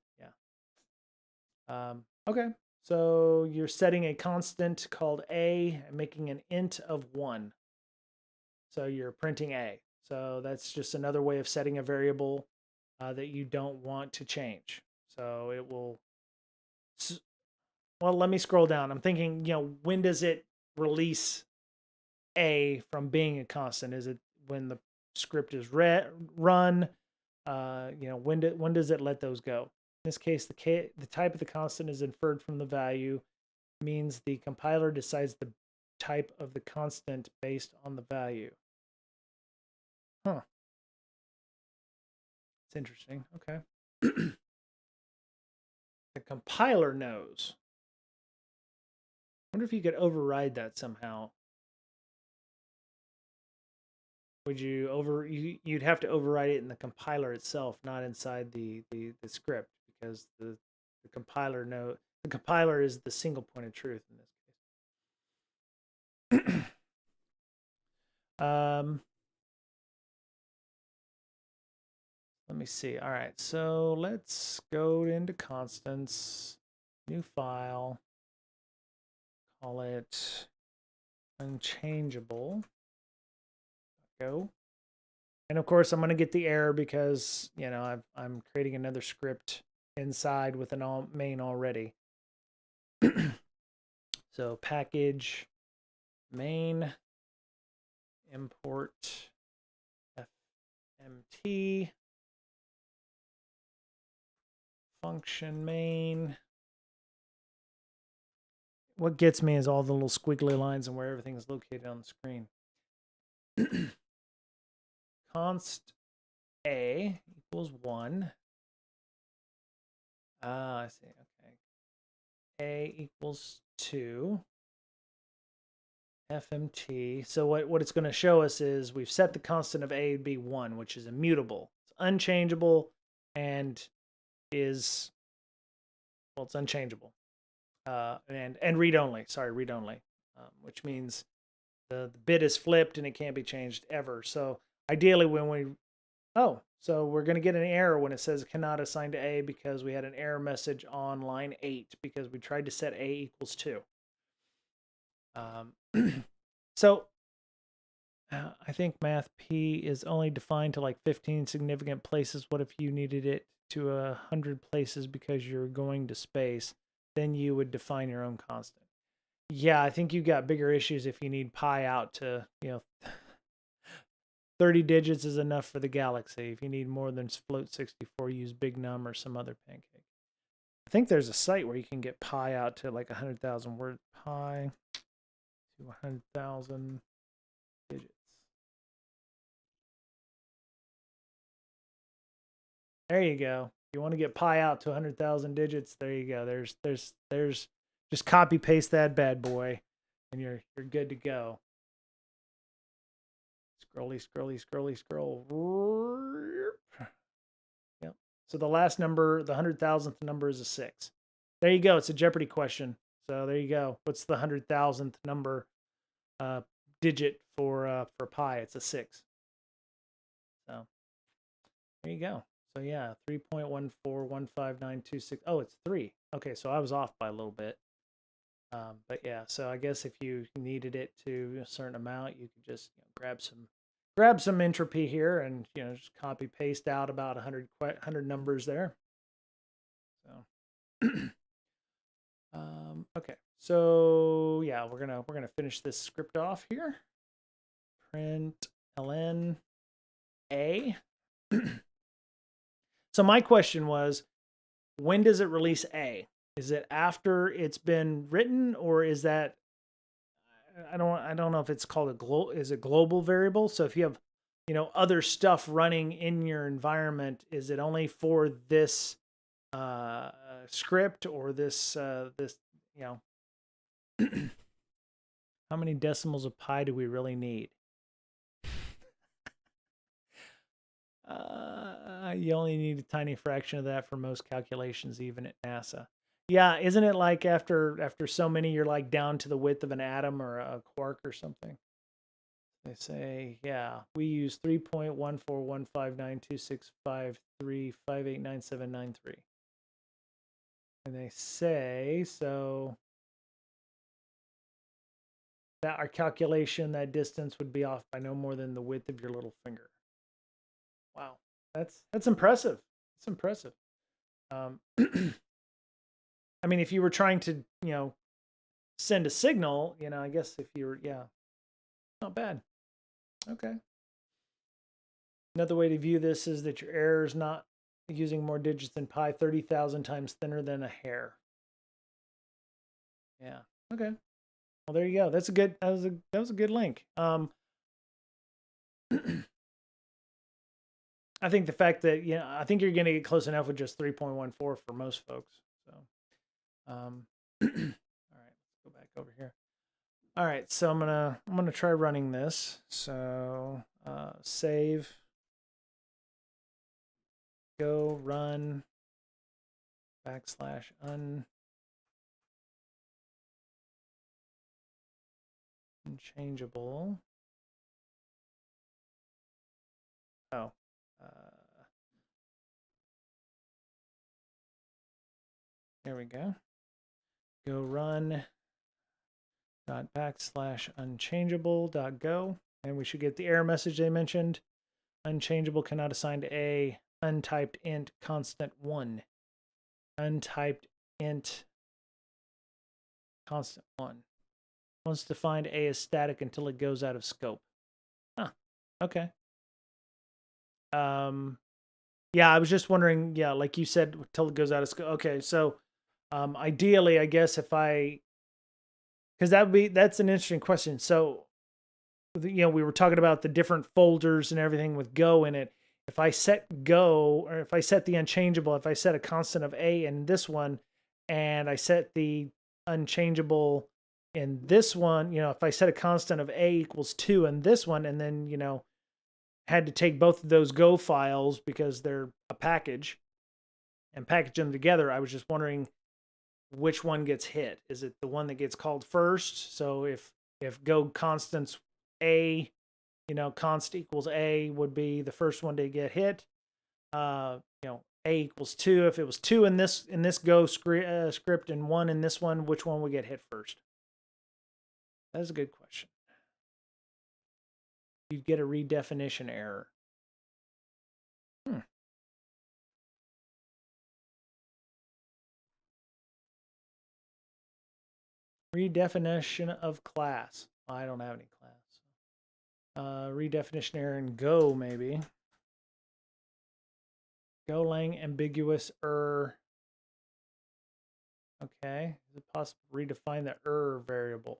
yeah. Okay. So you're setting a constant called a and making an int of 1. So you're printing a. So that's just another way of setting a variable that you don't want to change. So it will... Well, let me scroll down. I'm thinking, when does it release a from being a constant? Is it when the script is run? When does it let those go? In this case, the type of the constant is inferred from the value. Means the compiler decides the type of the constant based on the value. Huh. It's interesting. Okay. The compiler knows. I wonder if you could override that somehow. would you'd have to override it in the compiler itself, not inside the script, because the compiler is the single point of truth in this case. Let me see. All right, so let's go into constants, new file, call it unchangeable. Go. And of course, I'm going to get the error because, I'm creating another script inside with an main already. So package main import fmt function main. What gets me is all the little squiggly lines and where everything is located on the screen. Const a equals 1. I see. Okay. A equals 2. FMT. So what it's going to show us is we've set the constant of A to be 1, which is immutable. It's unchangeable and it's unchangeable. And read only. Sorry, read only. Which means the bit is flipped and it can't be changed ever. So ideally so we're going to get an error when it says cannot assign to A because we had an error message on line 8 because we tried to set A equals 2. So I think math P is only defined to like 15 significant places. What if you needed it to 100 places because you're going to space? Then you would define your own constant. Yeah, I think you got bigger issues if you need pi out to, 30 digits is enough for the galaxy. If you need more than float 64, use big num or some other pancake. I think there's a site where you can get pi out to like 100,000 words. Pi to 100,000 digits. There you go. If you want to get pi out to 100,000 digits, there you go. There's just copy paste that bad boy and you're good to go. Scrolly, scroll. Yep. So the last number, the 100,000th number is a 6. There you go. It's a Jeopardy question. So there you go. What's the 100,000th number digit for pi? It's a 6. So there you go. So yeah, 3.1415926. Oh, it's 3. Okay, so I was off by a little bit. But yeah, so I guess if you needed it to a certain amount, you could just grab some entropy here and just copy paste out about 100 numbers there. So okay, so yeah, we're gonna finish this script off here. Print ln a. So my question was, when does it release A? Is it after it's been written, or is that I don't know if it's called a global variable? So if you have other stuff running in your environment, is it only for this script or this how many decimals of pi do we really need? You only need a tiny fraction of that for most calculations, even at NASA. Yeah, isn't it like after so many, you're like down to the width of an atom or a quark or something? They say, yeah, we use 3.141592653589793. And they say, so that our calculation, that distance would be off by no more than the width of your little finger. Wow, that's impressive. It's impressive. I mean, if you were trying to, send a signal, I guess if you were, not bad. Okay. Another way to view this is that your error is not using more digits than pi, 30,000 times thinner than a hair. Yeah. Okay. Well, there you go. That was a good link. I think the fact that I think you're going to get close enough with just 3.14 for most folks. So, all right, let's go back over here. All right, so I'm gonna try running this. So save, go run / unchangeable. Oh, there we go. Go run .\unchangeable.go, and we should get the error message they mentioned. Unchangeable cannot assign to a untyped int constant 1. Untyped int constant 1. Once defined, a is static until it goes out of scope. Huh. Okay. Yeah, I was just wondering, yeah, like you said, until it goes out of scope. Okay, so ideally, I guess if because that's an interesting question. So we were talking about the different folders and everything with Go in it. If I set Go, or if I set the unchangeable, if I set a constant of a in this one, and I set the unchangeable in this one, if I set a constant of a equals 2 in this one, and then, had to take both of those Go files because they're a package and package them together, I was just wondering which one gets hit. Is it the one that gets called first? So if Go constants a, const equals a would be the first one to get hit. A equals 2. If it was 2 in this Go script and 1 in this one, which one would get hit first? That's a good question. You'd get a redefinition error. Redefinition of class. I don't have any class. Redefinition error in Go, maybe. Golang ambiguous Okay. Is it possible to redefine the variable?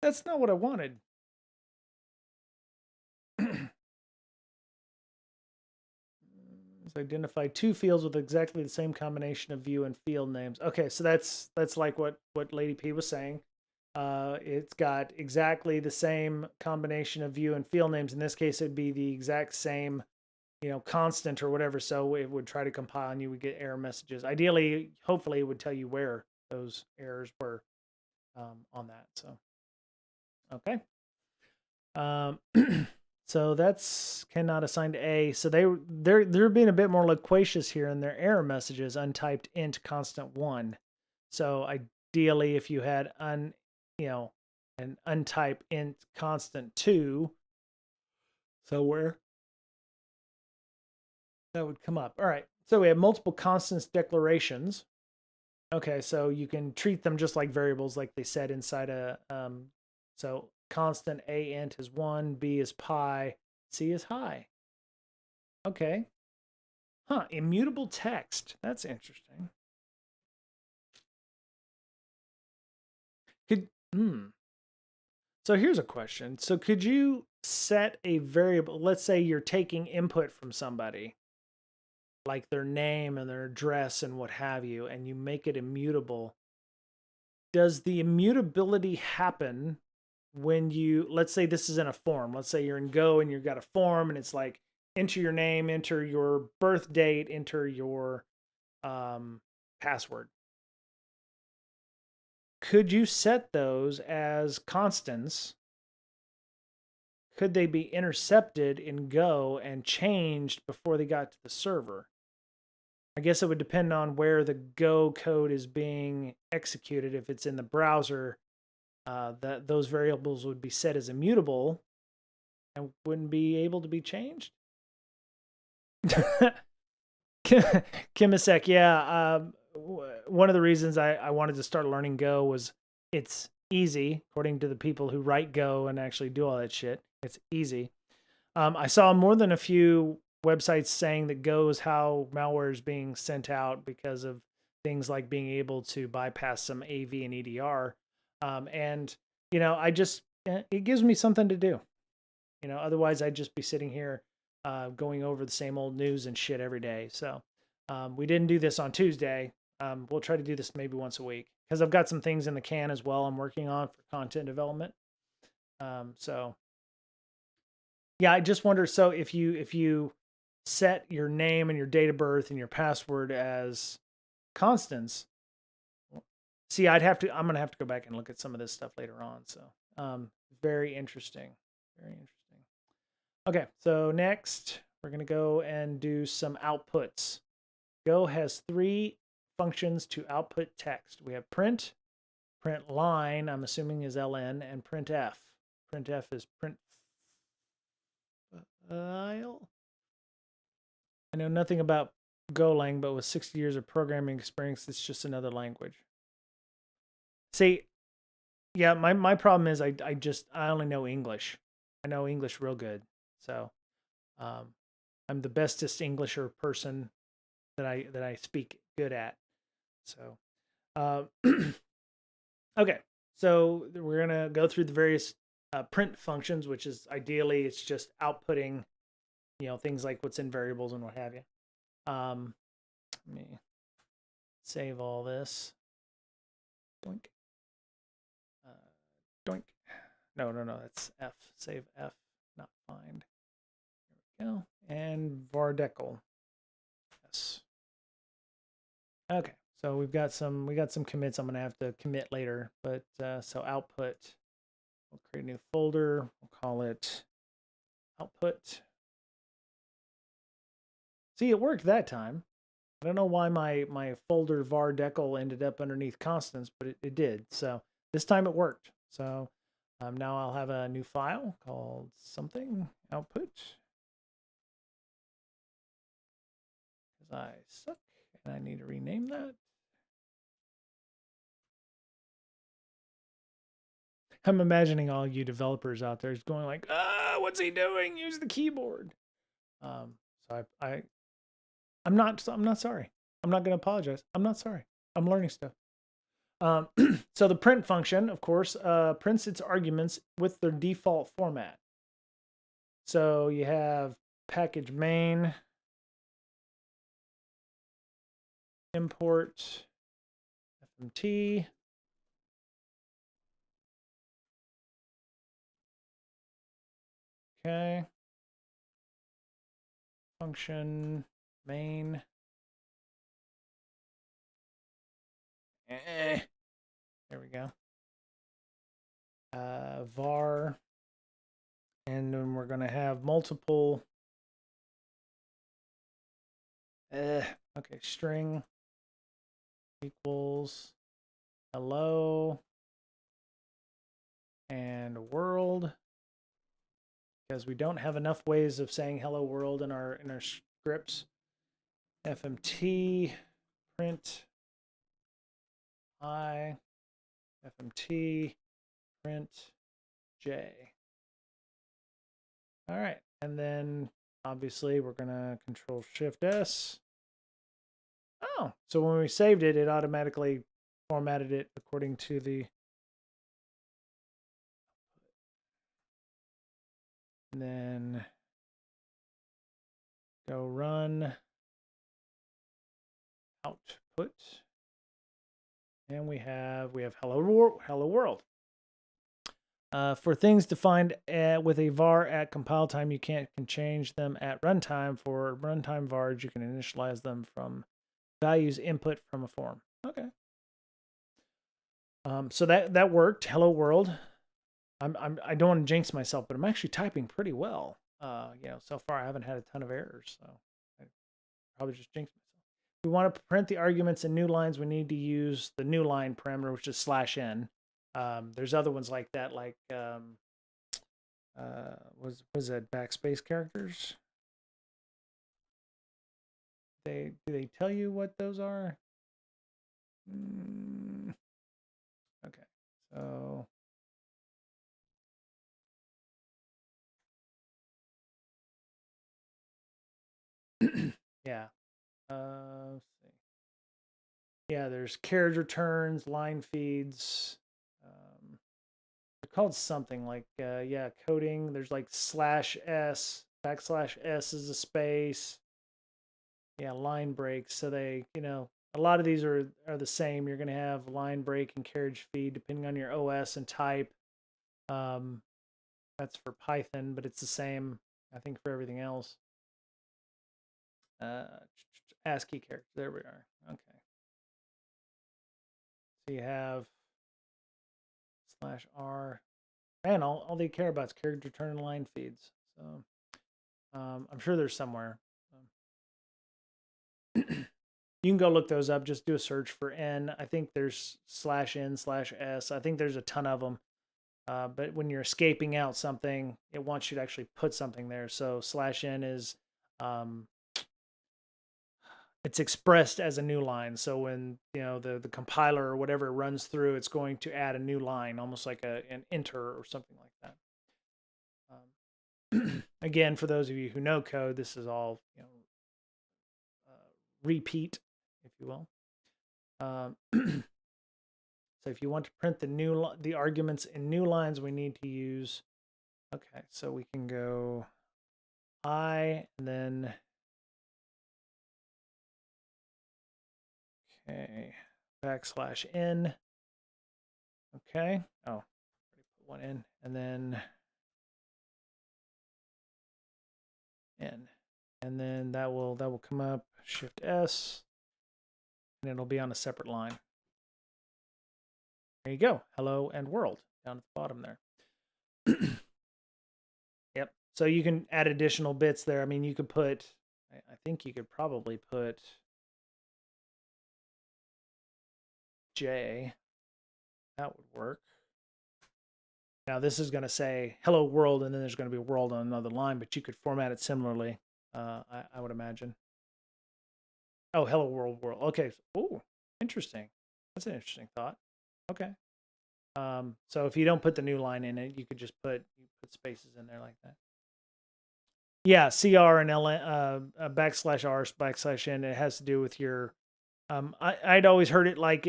That's not what I wanted. Identify 2 fields with exactly the same combination of view and field names. Okay, so that's like what Lady P was saying. It's got exactly the same combination of view and field names. In this case, it'd be the exact same, constant or whatever. So it would try to compile and you would get error messages. Ideally, hopefully, it would tell you where those errors were on that. So, okay. So that's cannot assign to a. So they're being a bit more loquacious here in their error messages. Untyped int constant 1. So ideally, if you had an untyped int constant 2, so where that would come up. All right. So we have multiple constants declarations. Okay, so you can treat them just like variables, like they said inside a so constant a int is 1, b is pi, c is high. Okay. Huh, immutable text. That's interesting. So here's a question. So could you set a variable, let's say you're taking input from somebody, like their name and their address and what have you, and you make it immutable. Does the immutability happen when let's say this is in a form. Let's say you're in Go and you've got a form and it's like, enter your name, enter your birth date, enter your password. Could you set those as constants? Could they be intercepted in Go and changed before they got to the server? I guess it would depend on where the Go code is being executed. If it's in the browser, that those variables would be set as immutable and wouldn't be able to be changed. Kimisek, yeah. One of the reasons I wanted to start learning Go was it's easy, according to the people who write Go and actually do all that shit. It's easy. I saw more than a few websites saying that Go is how malware is being sent out because of things like being able to bypass some AV and EDR. And, it gives me something to do. Otherwise I'd just be sitting here going over the same old news and shit every day. So we didn't do this on Tuesday. We'll try to do this maybe once a week because I've got some things in the can as well I'm working on for content development. So yeah, I just wonder. So if you set your name and your date of birth and your password as constants, see, I'm gonna have to go back and look at some of this stuff later on. So very interesting, very interesting. Okay, so next we're gonna go and do some outputs. Go has 3 functions to output text. We have print line, I'm assuming is ln, and printf. Printf is print file. I know nothing about golang, but with 60 years of programming experience, it's just another language. See, yeah, my problem is I only know English. I know English real good. So I'm the bestest Englisher person that I speak good at. So okay, so we're gonna go through the various print functions, which is ideally it's just outputting, things like what's in variables and what have you. Let me save all this. Doink. Doink. No, that's F. Save F, not find. There we go. And vardecal. Yes. Okay. So we got some commits I'm gonna have to commit later, but so output. We'll create a new folder. We'll call it output. See, it worked that time. I don't know why my folder vardecal ended up underneath constants, but it did. So this time it worked. So now I'll have a new file called something output. Because I suck and I need to rename that. I'm imagining all you developers out there is going like, what's he doing? Use the keyboard. So I'm not sorry. I'm not going to apologize. I'm not sorry. I'm learning stuff. So the print function, of course, prints its arguments with their default format. So you have package main, import fmt, okay, function main, there we go, var, and then we're going to have multiple, okay, string equals hello and world, because we don't have enough ways of saying hello world in our scripts. fmt print I, fmt print j. All right, and then obviously we're gonna control shift S. Oh, so when we saved it, it automatically formatted it according to the. And then go run output, and we have hello world. For things defined with a var at compile time, you can change them at runtime. For runtime vars, you can initialize them from values input from a form. Okay. So that worked. Hello world. I don't want to jinx myself, but I'm actually typing pretty well. So far I haven't had a ton of errors, so I probably just jinxed myself. If we want to print the arguments in new lines, we need to use the new line parameter, which is /n. There's other ones like that, like was that backspace characters? Do they tell you what those are? Okay, so yeah. Let's see. Yeah, there's carriage returns, line feeds. They're called something like coding. There's like /s, \s is a space. Yeah, line breaks. So they, a lot of these are the same. You're going to have line break and carriage feed depending on your OS and type. Um, that's for Python, but it's the same, I think, for everything else. ASCII character. There we are. Okay. So you have /R. Man, all they care about is character return and line feeds. So I'm sure there's somewhere. You can go look those up. Just do a search for N. I think there's /N/S. I think there's a ton of them. But when you're escaping out something, it wants you to actually put something there. So /N is it's expressed as a new line. So when the compiler or whatever runs through, it's going to add a new line, almost like an enter or something like that. Again, for those of you who know code, this is all repeat, if you will. So if you want to print the arguments in new lines, we need to use. Okay, so we can go I and then okay \n. Okay. Oh, already put one in, and then n, and then that will come up. Shift S, and it'll be on a separate line. There you go. Hello and world down at the bottom there. Yep. So you can add additional bits there. I mean, you could put. I think you could probably put J. That would work. Now this is going to say hello world, and then there's going to be world on another line, but you could format it similarly, I would imagine. Oh, hello world. Okay. Oh, interesting. That's an interesting thought. Okay. So if you don't put the new line in it, you could just put spaces in there like that. Yeah, CR and /R/N. It has to do with your. I'd always heard it like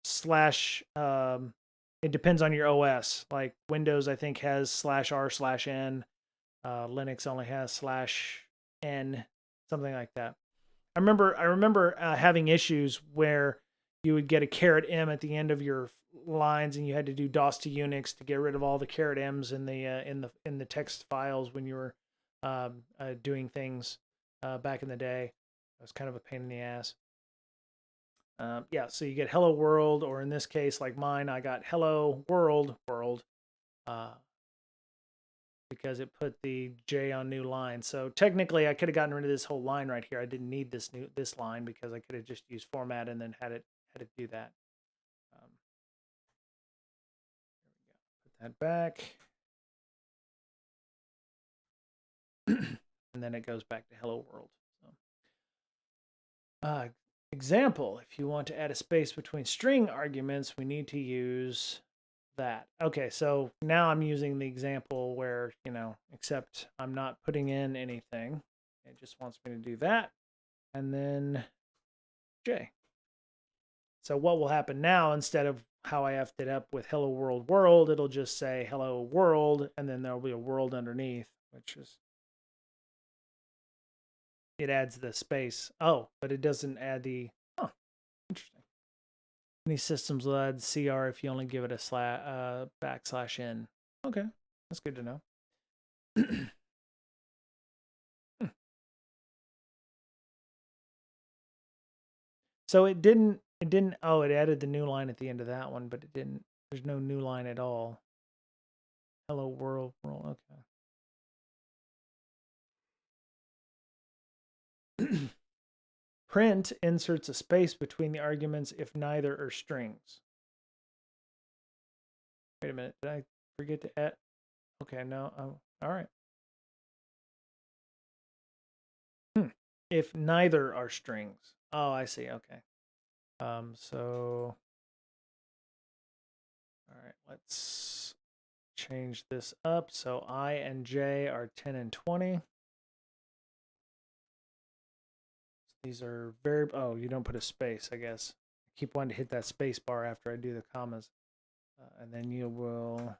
slash. It depends on your OS. Like Windows, I think has /R/N. Linux only has /N, something like that. I remember having issues where you would get a $M at the end of your lines, and you had to do DOS to Unix to get rid of all the $M's in the text files when you were doing things back in the day. It was kind of a pain in the ass. Yeah, so you get hello world, or in this case, like mine, I got hello world, because it put the J on new line. So technically, I could have gotten rid of this whole line right here. I didn't need this line because I could have just used format and then had it do that. There we go. Put that back, and then it goes back to hello world. So, example: if you want to add a space between string arguments, we need to use that. Okay, so now I'm using the example where, except I'm not putting in anything. It just wants me to do that. And then J. So what will happen now, instead of how I effed it up with hello world, it'll just say hello world, and then there'll be a world underneath, which is, it adds the space. Oh, but it doesn't add the, interesting. Many systems will add CR if you only give it a /N. Okay, that's good to know. So it didn't, oh, it added the new line at the end of that one, but it didn't, there's no new line at all. Hello world, okay. Print inserts a space between the arguments if neither are strings. Wait a minute, did I forget to add? Okay, no, all right. If neither are strings. Oh, I see, okay. So, all right, let's change this up. So I and J are 10 and 20. These are very, oh, you don't put a space, I guess. I keep wanting to hit that space bar after I do the commas. And then you will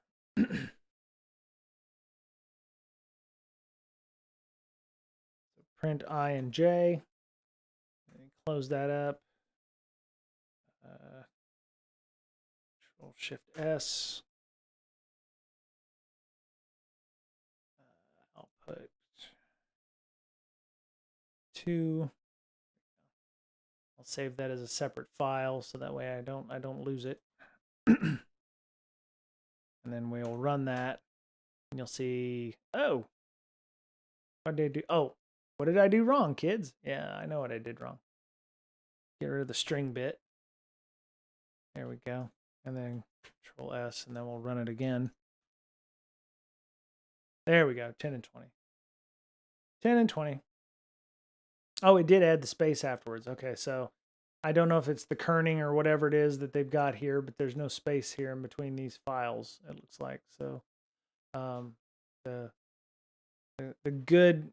print I and J. And close that up. Control Shift S. Output 2. I'll save that as a separate file so that way I don't lose it. And then we'll run that, and you'll see. Oh, what did I do? Oh, what did I do wrong, kids? Yeah, I know what I did wrong. Get rid of the string bit. There we go. And then Control S, and then we'll run it again. There we go. 10 and 20. 10 and 20. Oh, it did add the space afterwards. Okay, so I don't know if it's the kerning or whatever it is that they've got here, but there's no space here in between these files, it looks like. So the good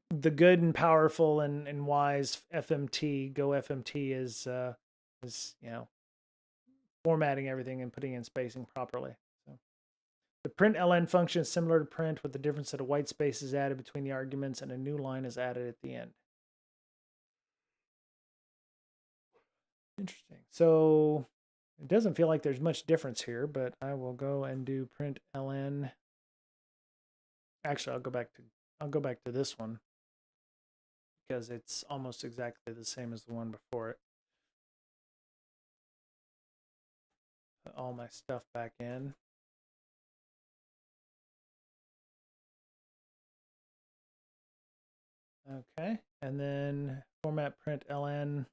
and powerful and wise FMT, Go FMT is formatting everything and putting in spacing properly. So the print ln function is similar to print, with the difference that a white space is added between the arguments and a new line is added at the end. Interesting. So it doesn't feel like there's much difference here, but I will go and do print ln. Actually, I'll go back to this one because it's almost exactly the same as the one before it. Put all my stuff back in. Okay, and then format print ln.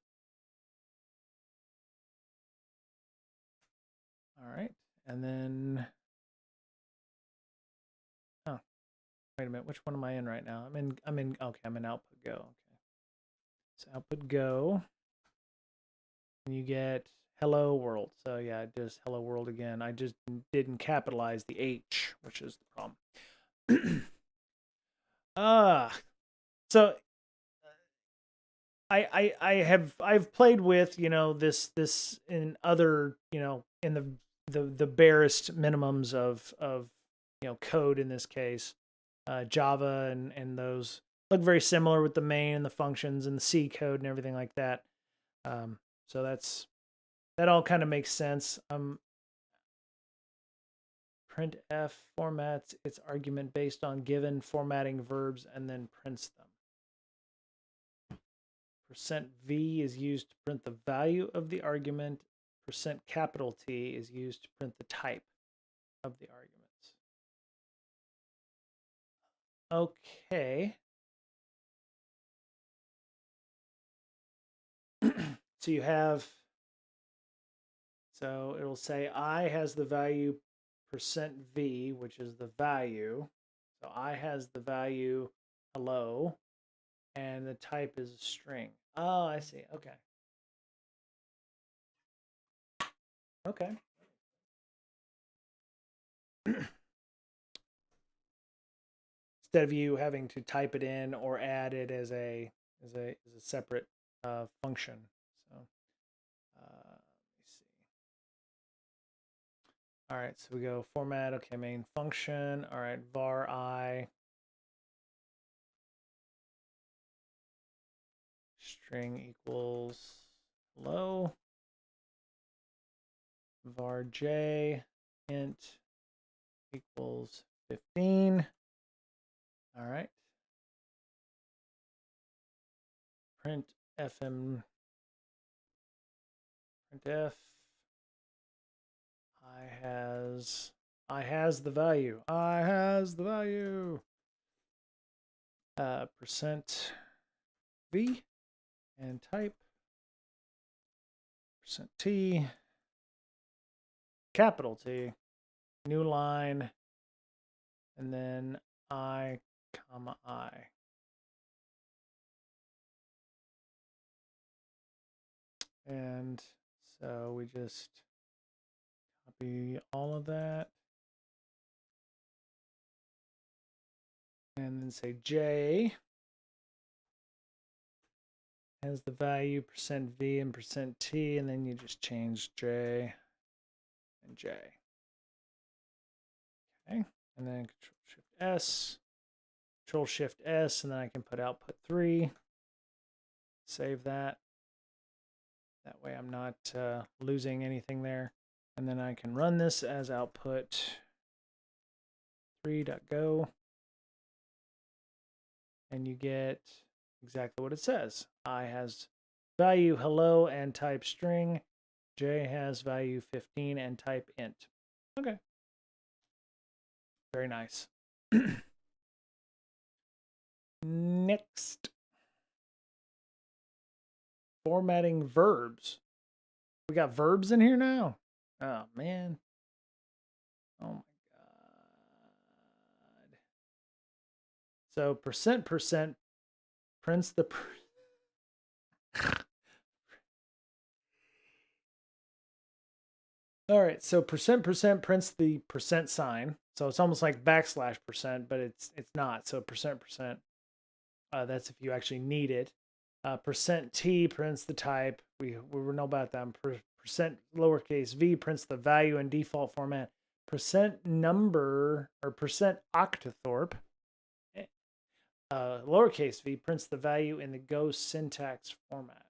All right, and then, oh, wait a minute, which one am I in right now? I'm in output go. Okay, so output go, and you get hello world. So yeah, just hello world again. I just didn't capitalize the H, which is the problem. So I've played with this in other in the barest minimums of code in this case, Java and those look very similar with the main and the functions and the C code and everything like that. So that all kind of makes sense. Printf formats its argument based on given formatting verbs and then prints them. %V is used to print the value of the argument. %T is used to print the type of the arguments. Okay. So you have, so it'll say I has the value %V, which is the value. So I has the value hello, and the type is a string. Oh, I see. Okay. Okay. Instead of you having to type it in or add it as a separate function. So let me see. All right, so we go format. Okay, main function. All right, var I string equals hello. Var j int equals 15. All right. Print fm printf I has the value. I has the value. %V and type %T, capital T, new line, and then I, comma I. And so we just copy all of that. And then say J has the value %V and %T, and then you just change J and J. Okay, and then Control Shift S, and then I can put output 3. Save that. That way I'm not losing anything there. And then I can run this as output 3.go. And you get exactly what it says. I has value hello and type string. J has value 15 and type int. Okay. Very nice. Next. Formatting verbs. We got verbs in here now? Oh, man. Oh, my God. So percent prints the... All right, so percent prints the percent sign. So it's almost like backslash percent, but it's not. So percent. That's if you actually need it. Percent %t prints the type. We know about that. Percent lowercase v prints the value in default format. Percent number or percent octothorpe. Lowercase v prints the value in the Go syntax format.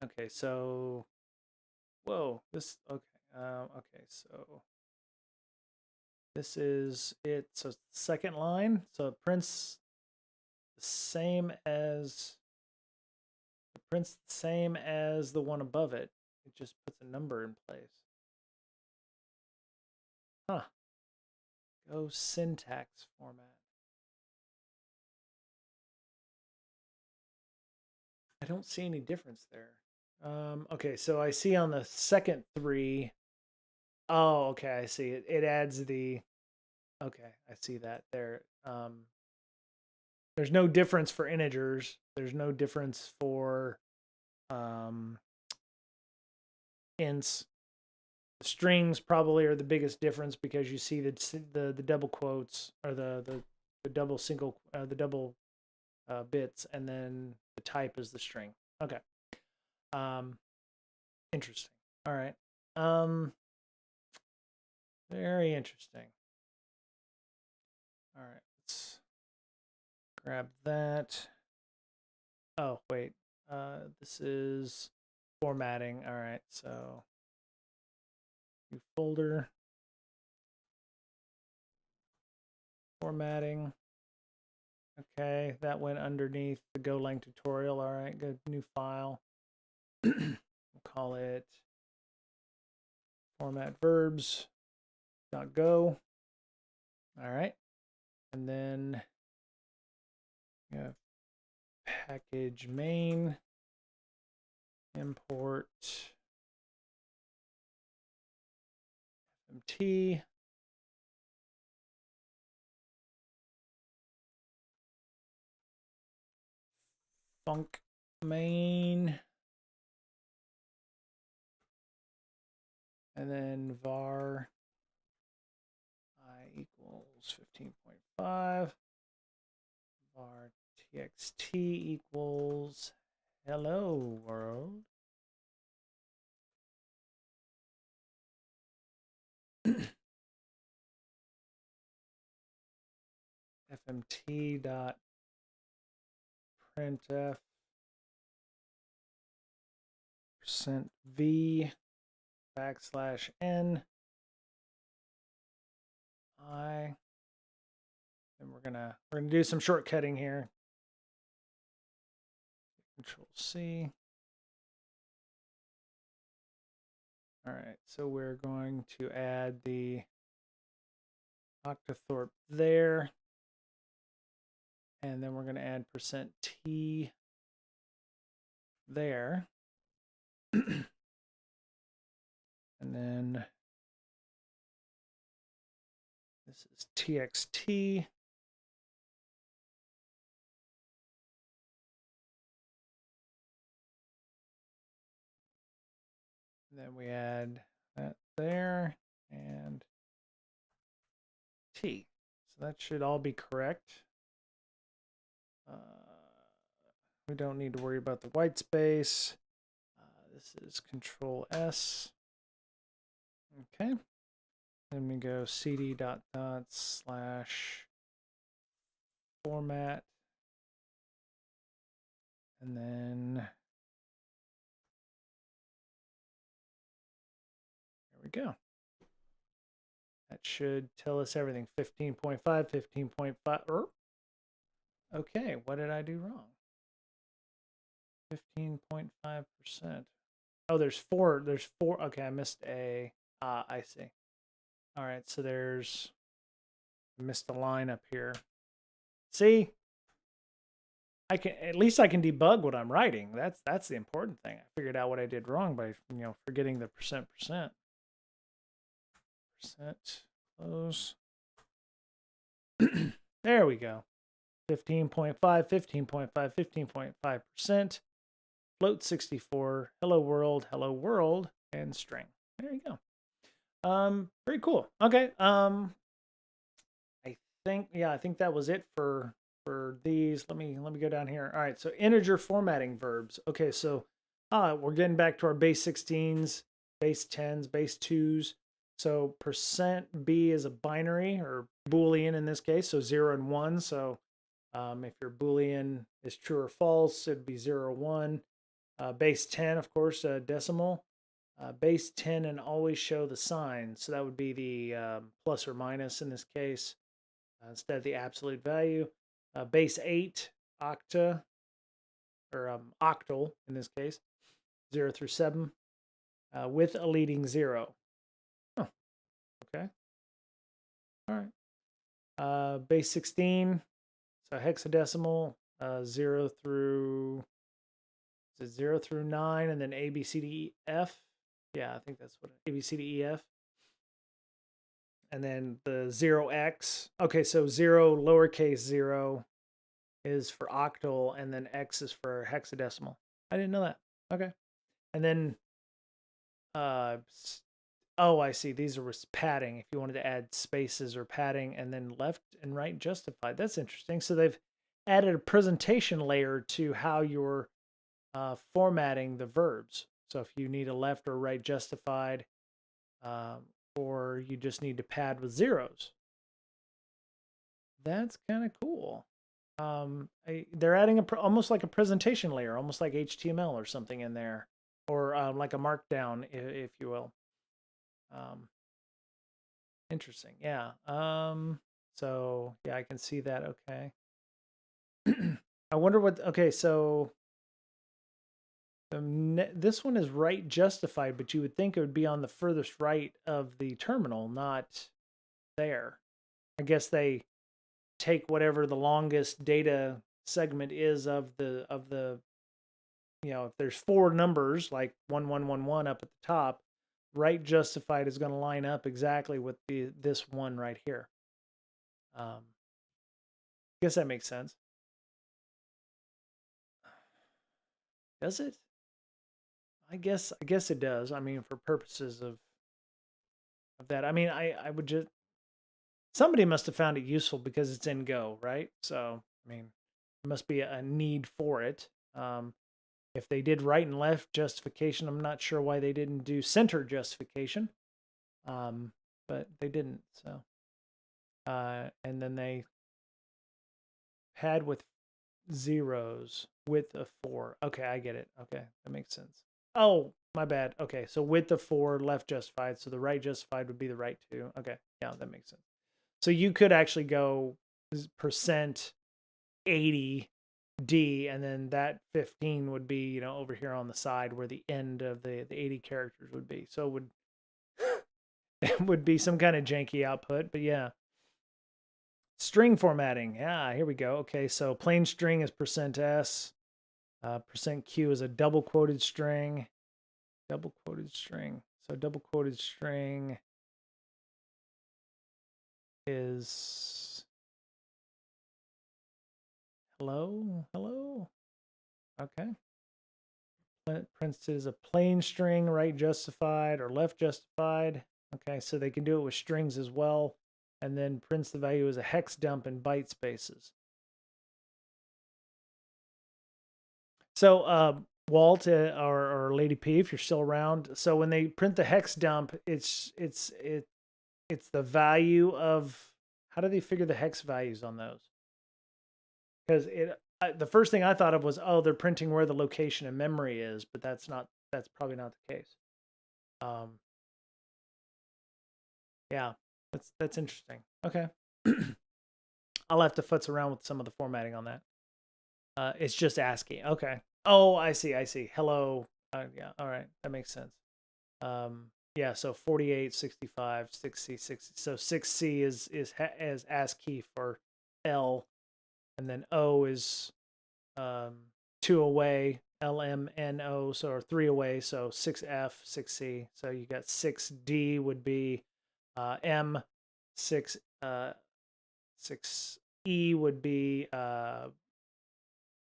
Okay, so whoa, this okay. Okay, so this is it. So second line. So it prints the same as the one above it. It just puts a number in place. Huh. Go syntax format. I don't see any difference there. Okay, so I see on the second three. Oh, okay, I see it. It adds the. Okay, I see that there. There's no difference for integers. There's no difference for ints. The strings probably are the biggest difference because you see the double quotes or the double single the double bits, and then the type is the string. Okay. Interesting. All right. Very interesting. All right. Let's grab that. Oh, wait. This is formatting. All right. So new folder. Formatting. Okay, that went underneath the Golang tutorial. All right, good. New file. We'll call it format verbs.go. All right. And then we have package main import fmt func main, and then var I equals 15.5, var txt equals hello world. fmt dot printf %v \n I, and we're gonna do some shortcutting here. Control C. All right, so we're going to add the octothorpe there, and then we're going to add %t there. And then this is txt. And then we add that there and t. So that should all be correct. We don't need to worry about the white space. This is Control S. Okay. Then we go cd // format. And then we go. That should tell us everything. 15.5, 15.5. Okay, what did I do wrong? 15.5%. Oh, there's four. There's four. Okay, I missed a. I see. All right, so there's. I missed a line up here. See, I can at least I can debug what I'm writing. That's the important thing. I figured out what I did wrong by forgetting the percent. Close. There we go. 15.5, 15.5, 15.5%. Float 64. Hello world, and string. There you go. Very cool. Okay. I think that was it for these. Let me go down here. All right, so integer formatting verbs. Okay, so we're getting back to our base 16s, base 10s, base 2s. So %b is a binary or Boolean in this case, so 0 and 1. So if your Boolean is true or false, it'd be 0 or 1. Base 10, of course, decimal. Base 10 and always show the sign. So that would be the plus or minus in this case. Instead of the absolute value. Base 8, octa, or octal in this case, 0 through 7, with a leading 0. Oh, okay. All right. Base 16, so hexadecimal, 0 through 9, and then A, B, C, D, E, F. Yeah, I think that's what A, B, C, D, E, F. And then the 0x. Okay, so 0, lowercase 0 is for octal, and then X is for hexadecimal. I didn't know that. Okay. And then, oh, I see. These are padding. If you wanted to add spaces or padding, and then left and right justified. That's interesting. So they've added a presentation layer to how you're formatting the verbs. So if you need a left or right justified, or you just need to pad with zeros. That's kind of cool. They're adding almost like a presentation layer, almost like HTML or something in there, or like a markdown, if you will. Interesting. Yeah. So yeah, I can see that. Okay. I wonder what. Okay, so this one is right justified, but you would think it would be on the furthest right of the terminal, not there. I guess they take whatever the longest data segment is of the if there's 4 numbers like 1111 up at the top, right justified is going to line up exactly with this one right here. I guess that makes sense. Does it? I guess it does. I mean, for purposes of that. I mean, I would just somebody must have found it useful because it's in Go, right? So, I mean, there must be a need for it. If they did right and left justification, I'm not sure why they didn't do center justification, but they didn't. So, and then they had with zeros, width of 4. Okay, I get it. Okay, that makes sense. Oh, my bad. Okay, so width of 4, left justified. So the right justified would be the right 2. Okay, yeah, that makes sense. So you could actually go %80 D, and then that 15 would be, over here on the side where the end of the 80 characters would be. So it would it would be some kind of janky output, but yeah. String formatting. Yeah, here we go. Okay, so plain string is %s. %q is a double quoted string. Double quoted string. So double quoted string is hello. Okay. Prints it as a plain string, right justified or left justified. Okay, so they can do it with strings as well. And then prints the value as a hex dump in byte spaces. So Walt or Lady P, if you're still around, so when they print the hex dump, it's the value of, how do they figure the hex values on those? Because the first thing I thought of was, oh, they're printing where the location in memory is, but that's probably not the case. Yeah, that's interesting. Okay. I'll have to futz around with some of the formatting on that. It's just ASCII. Okay. Oh, I see. I see. Hello. Yeah. All right. That makes sense. Yeah. So 48, 65, 60, 60. So 6C is ASCII for L, and then O is um, 2 away. LMNO, so or 3 away. So 6F, 6C. So you got 6D would be M, 6 6E would be N,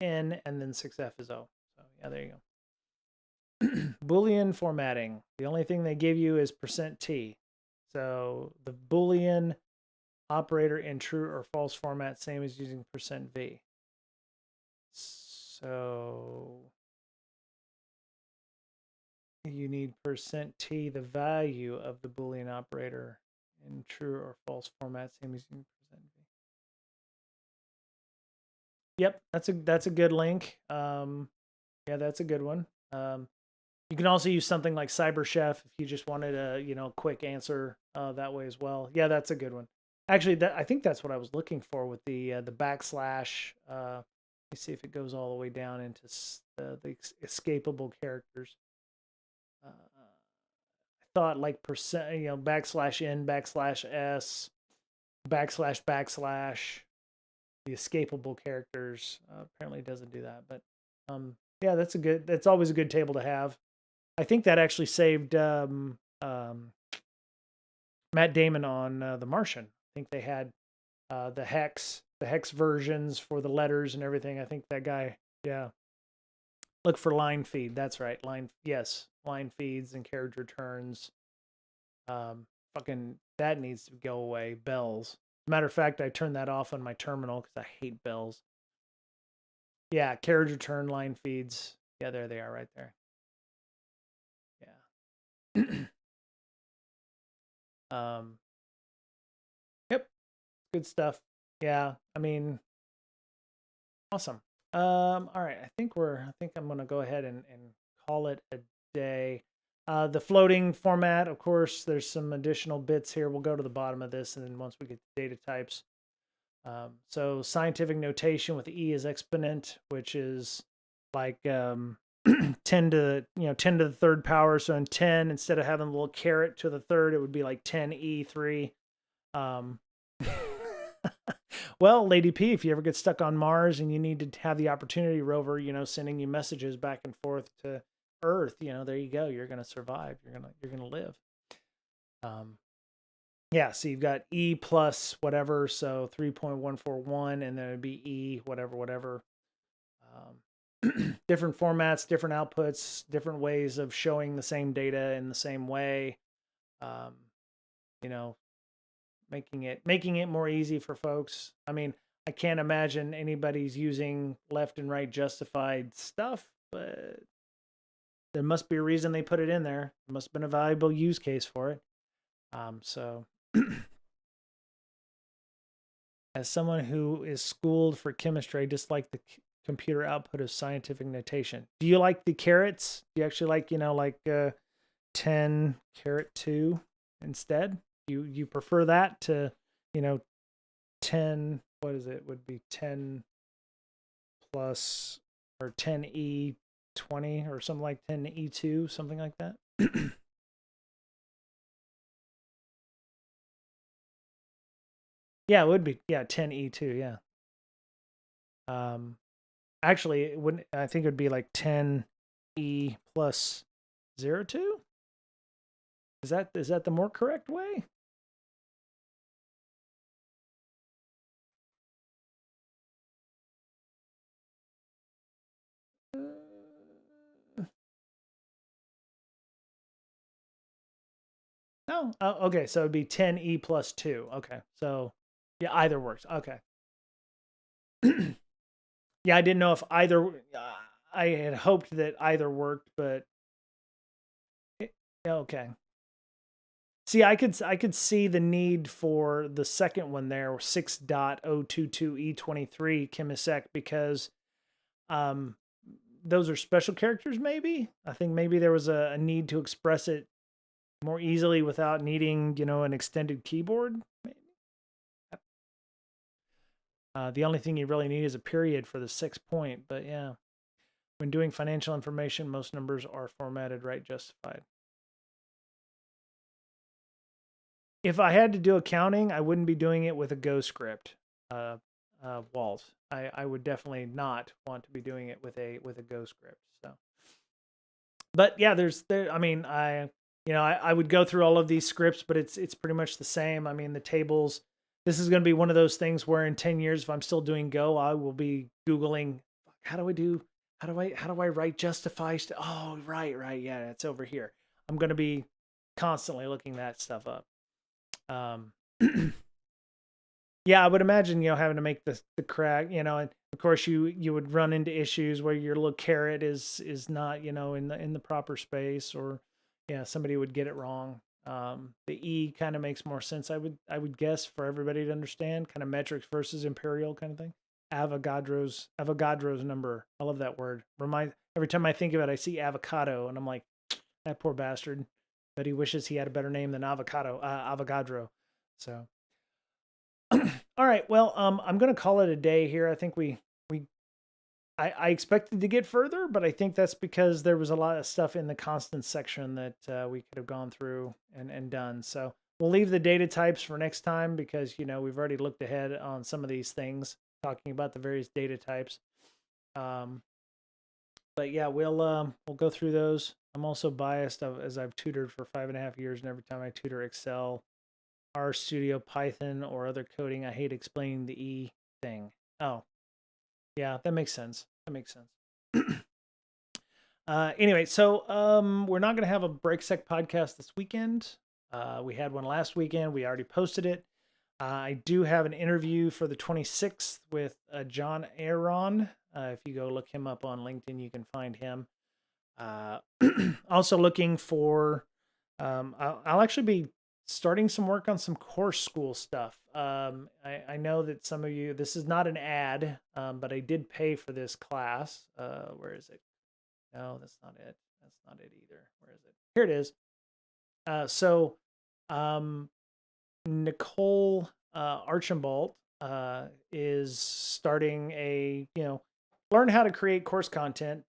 and then 6F is O. So yeah, there you go. Boolean formatting. The only thing they give you is %T. So the Boolean operator in true or false format, same as using %V. So you need %T, the value of the Boolean operator in true or false format, same as using %V. Yep, that's a good link. Yeah, that's a good one. You can also use something like CyberChef if you just wanted a quick answer that way as well. Yeah, that's a good one. Actually, I think that's what I was looking for with the backslash. Let me see if it goes all the way down into the escapable characters. I thought like percent, backslash n, backslash s, backslash backslash. The escapable characters apparently doesn't do that, but yeah, that's always a good table to have. I think that actually saved Matt Damon on The Martian. I think they had the hex versions for the letters and everything. I think that guy, yeah. Look for line feed. That's right. Line feeds and carriage returns. Fucking that needs to go away. Bells. Matter of fact, I turned that off on my terminal because I hate bells. Yeah, carriage return line feeds. Yeah, there they are right there. Yeah. Yep, good stuff. Yeah, I mean, awesome. All right, I think I'm gonna go ahead and call it a day. The floating format, of course, there's some additional bits here. We'll go to the bottom of this, and then once we get to data types. So scientific notation with E is exponent, which is like 10 to 10 to the third power. So in 10, instead of having a little caret to the third, it would be like 10E3. Well, Lady P, if you ever get stuck on Mars and you need to have the opportunity rover, sending you messages back and forth to Earth, there you go. You're gonna survive. You're gonna live. Yeah, so you've got E plus whatever, so 3.141, and then it'd be E whatever. Different formats, different outputs, different ways of showing the same data in the same way. Um, you know, making it more easy for folks. I mean, I can't imagine anybody's using left and right justified stuff, but there must be a reason they put it in there. There must have been a valuable use case for it. So as someone who is schooled for chemistry, I dislike the computer output of scientific notation. Do you like the carets? Do you actually like 10 caret 2 instead? You prefer that to 10, what is it, would be 10 plus or 10E20 or something like 10E2, something like that? Yeah, it would be, yeah, 10E2, yeah. Actually, it wouldn't, I think it would be like 10E plus 02. Is that the more correct way? No. Oh, okay. So it'd be 10E plus 2. Okay. So yeah, either works. Okay. Yeah, I didn't know if either. I had hoped that either worked, but okay. See, I could see the need for the second one there, 6.022E23 chemisec, because um those are special characters. Maybe I think maybe there was a need to express it more easily without needing, an extended keyboard. The only thing you really need is a period for the 6 point, but yeah. When doing financial information, most numbers are formatted right justified. If I had to do accounting, I wouldn't be doing it with a Go script, uh, Walt. I would definitely not want to be doing it with a Go script. So, but yeah, I mean, I would go through all of these scripts, but it's pretty much the same. I mean, the tables. This is going to be one of those things where in 10 years, if I'm still doing Go, I will be Googling how do I do how do I write justify? Oh, right, yeah, it's over here. I'm going to be constantly looking that stuff up. Um, yeah, I would imagine, having to make the crack, and of course you would run into issues where your little caret is not, in the proper space, or yeah, somebody would get it wrong. The E kind of makes more sense, I would guess, for everybody to understand, kind of metrics versus imperial kind of thing. Avogadro's number. I love that word. Every time I think of it, I see avocado, and I'm like, that poor bastard. But he wishes he had a better name than Avogadro. So all right. Well, I'm gonna call it a day here. I think I expected to get further, but I think that's because there was a lot of stuff in the constant section that we could have gone through and done. So we'll leave the data types for next time because we've already looked ahead on some of these things, talking about the various data types. Um, but yeah, we'll go through those. I'm also biased as I've tutored for 5.5 years, and every time I tutor Excel, R Studio, Python, or other coding, I hate explaining the E thing. Oh, yeah, that makes sense. That makes sense. Anyway, so we're not going to have a BreakSec podcast this weekend. We had one last weekend. We already posted it. I do have an interview for the 26th with John Aaron. If you go look him up on LinkedIn, you can find him. Also looking for, I'll actually be starting some work on some course school stuff. I know that some of you, this is not an ad, but I did pay for this class. Where is it? No, that's not it. That's not it either. Where is it? Here it is. So, um, Nicole Archambault is starting learn how to create course content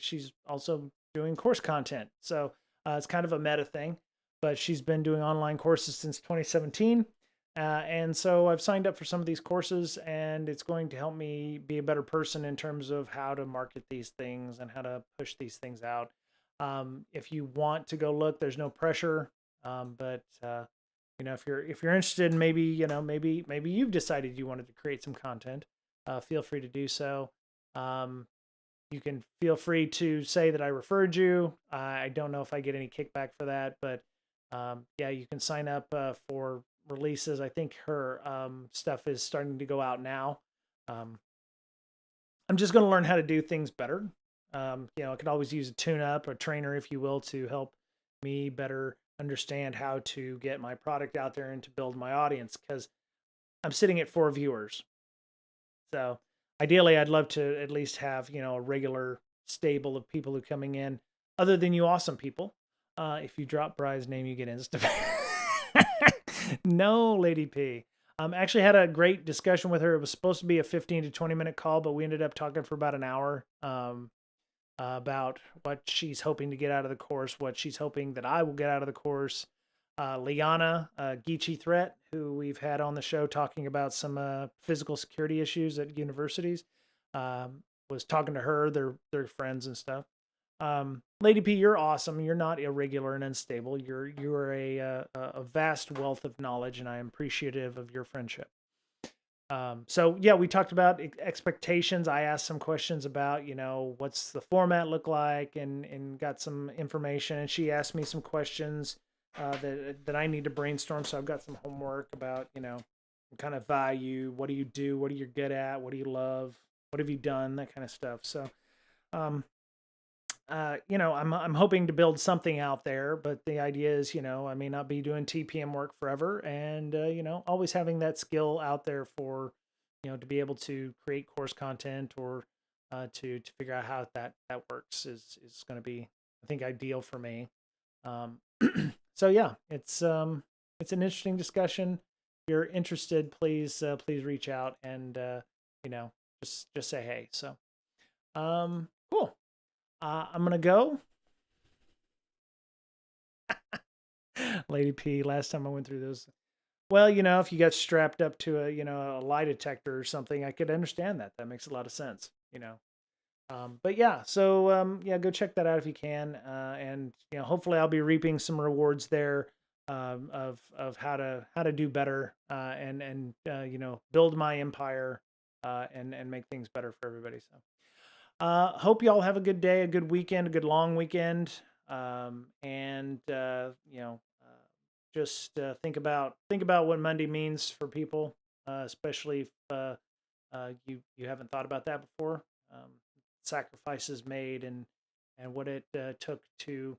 she's also doing course content. So it's kind of a meta thing, but she's been doing online courses since 2017. And so I've signed up for some of these courses, and it's going to help me be a better person in terms of how to market these things and how to push these things out. If you want to go look, there's no pressure. But if you're interested, maybe you've decided you wanted to create some content, feel free to do so. You can feel free to say that I referred you. I don't know if I get any kickback for that, but yeah, you can sign up for releases. I think her stuff is starting to go out now. I'm just going to learn how to do things better. I could always use a tune-up, a trainer, if you will, to help me better understand how to get my product out there and to build my audience, because I'm sitting at 4 viewers. So ideally, I'd love to at least have, a regular stable of people who are coming in, other than you awesome people. If you drop Bry's name, you get insta. No, Lady P. Actually had a great discussion with her. It was supposed to be a 15 to 20 minute call, but we ended up talking for about an hour. About what she's hoping to get out of the course, what she's hoping that I will get out of the course. Liana Geechee Threat, who we've had on the show talking about some physical security issues at universities, was talking to her. They're friends and stuff. Lady P, you're awesome. You're not irregular and unstable. You're a vast wealth of knowledge, and I am appreciative of your friendship. So yeah, we talked about expectations. I asked some questions about, what's the format look like, and got some information. And she asked me some questions that I need to brainstorm. So I've got some homework about, kind of value. What do you do? What are you good at? What do you love? What have you done? That kind of stuff. So, I'm hoping to build something out there, but the idea is, I may not be doing TPM work forever, and always having that skill out there for, to be able to create course content, or to figure out how that works is going to be, I think, ideal for me. So yeah, it's an interesting discussion. If you're interested, please reach out and you know just say hey. So cool. I'm gonna go. Lady P. Last time I went through those. Well, if you got strapped up to a a lie detector or something, I could understand that. That makes a lot of sense. But yeah, so yeah, go check that out if you can, and hopefully I'll be reaping some rewards there of how to do better and build my empire and make things better for everybody. So hope you all have a good day, a good weekend, a good long weekend, and just think about what Monday means for people, especially if you haven't thought about that before. Um, Sacrifices made and what it took to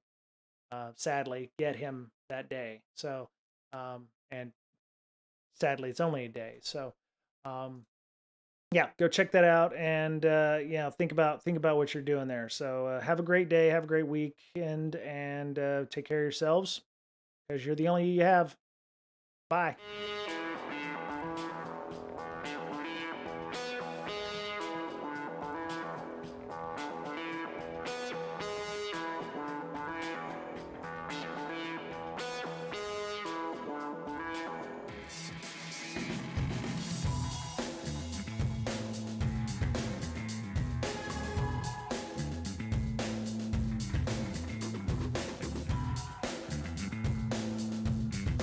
sadly get him that day. So and sadly it's only a day. So um, yeah, go check that out and think about what you're doing there. So have a great day, have a great weekend, and take care of yourselves because you're the only you have. Bye.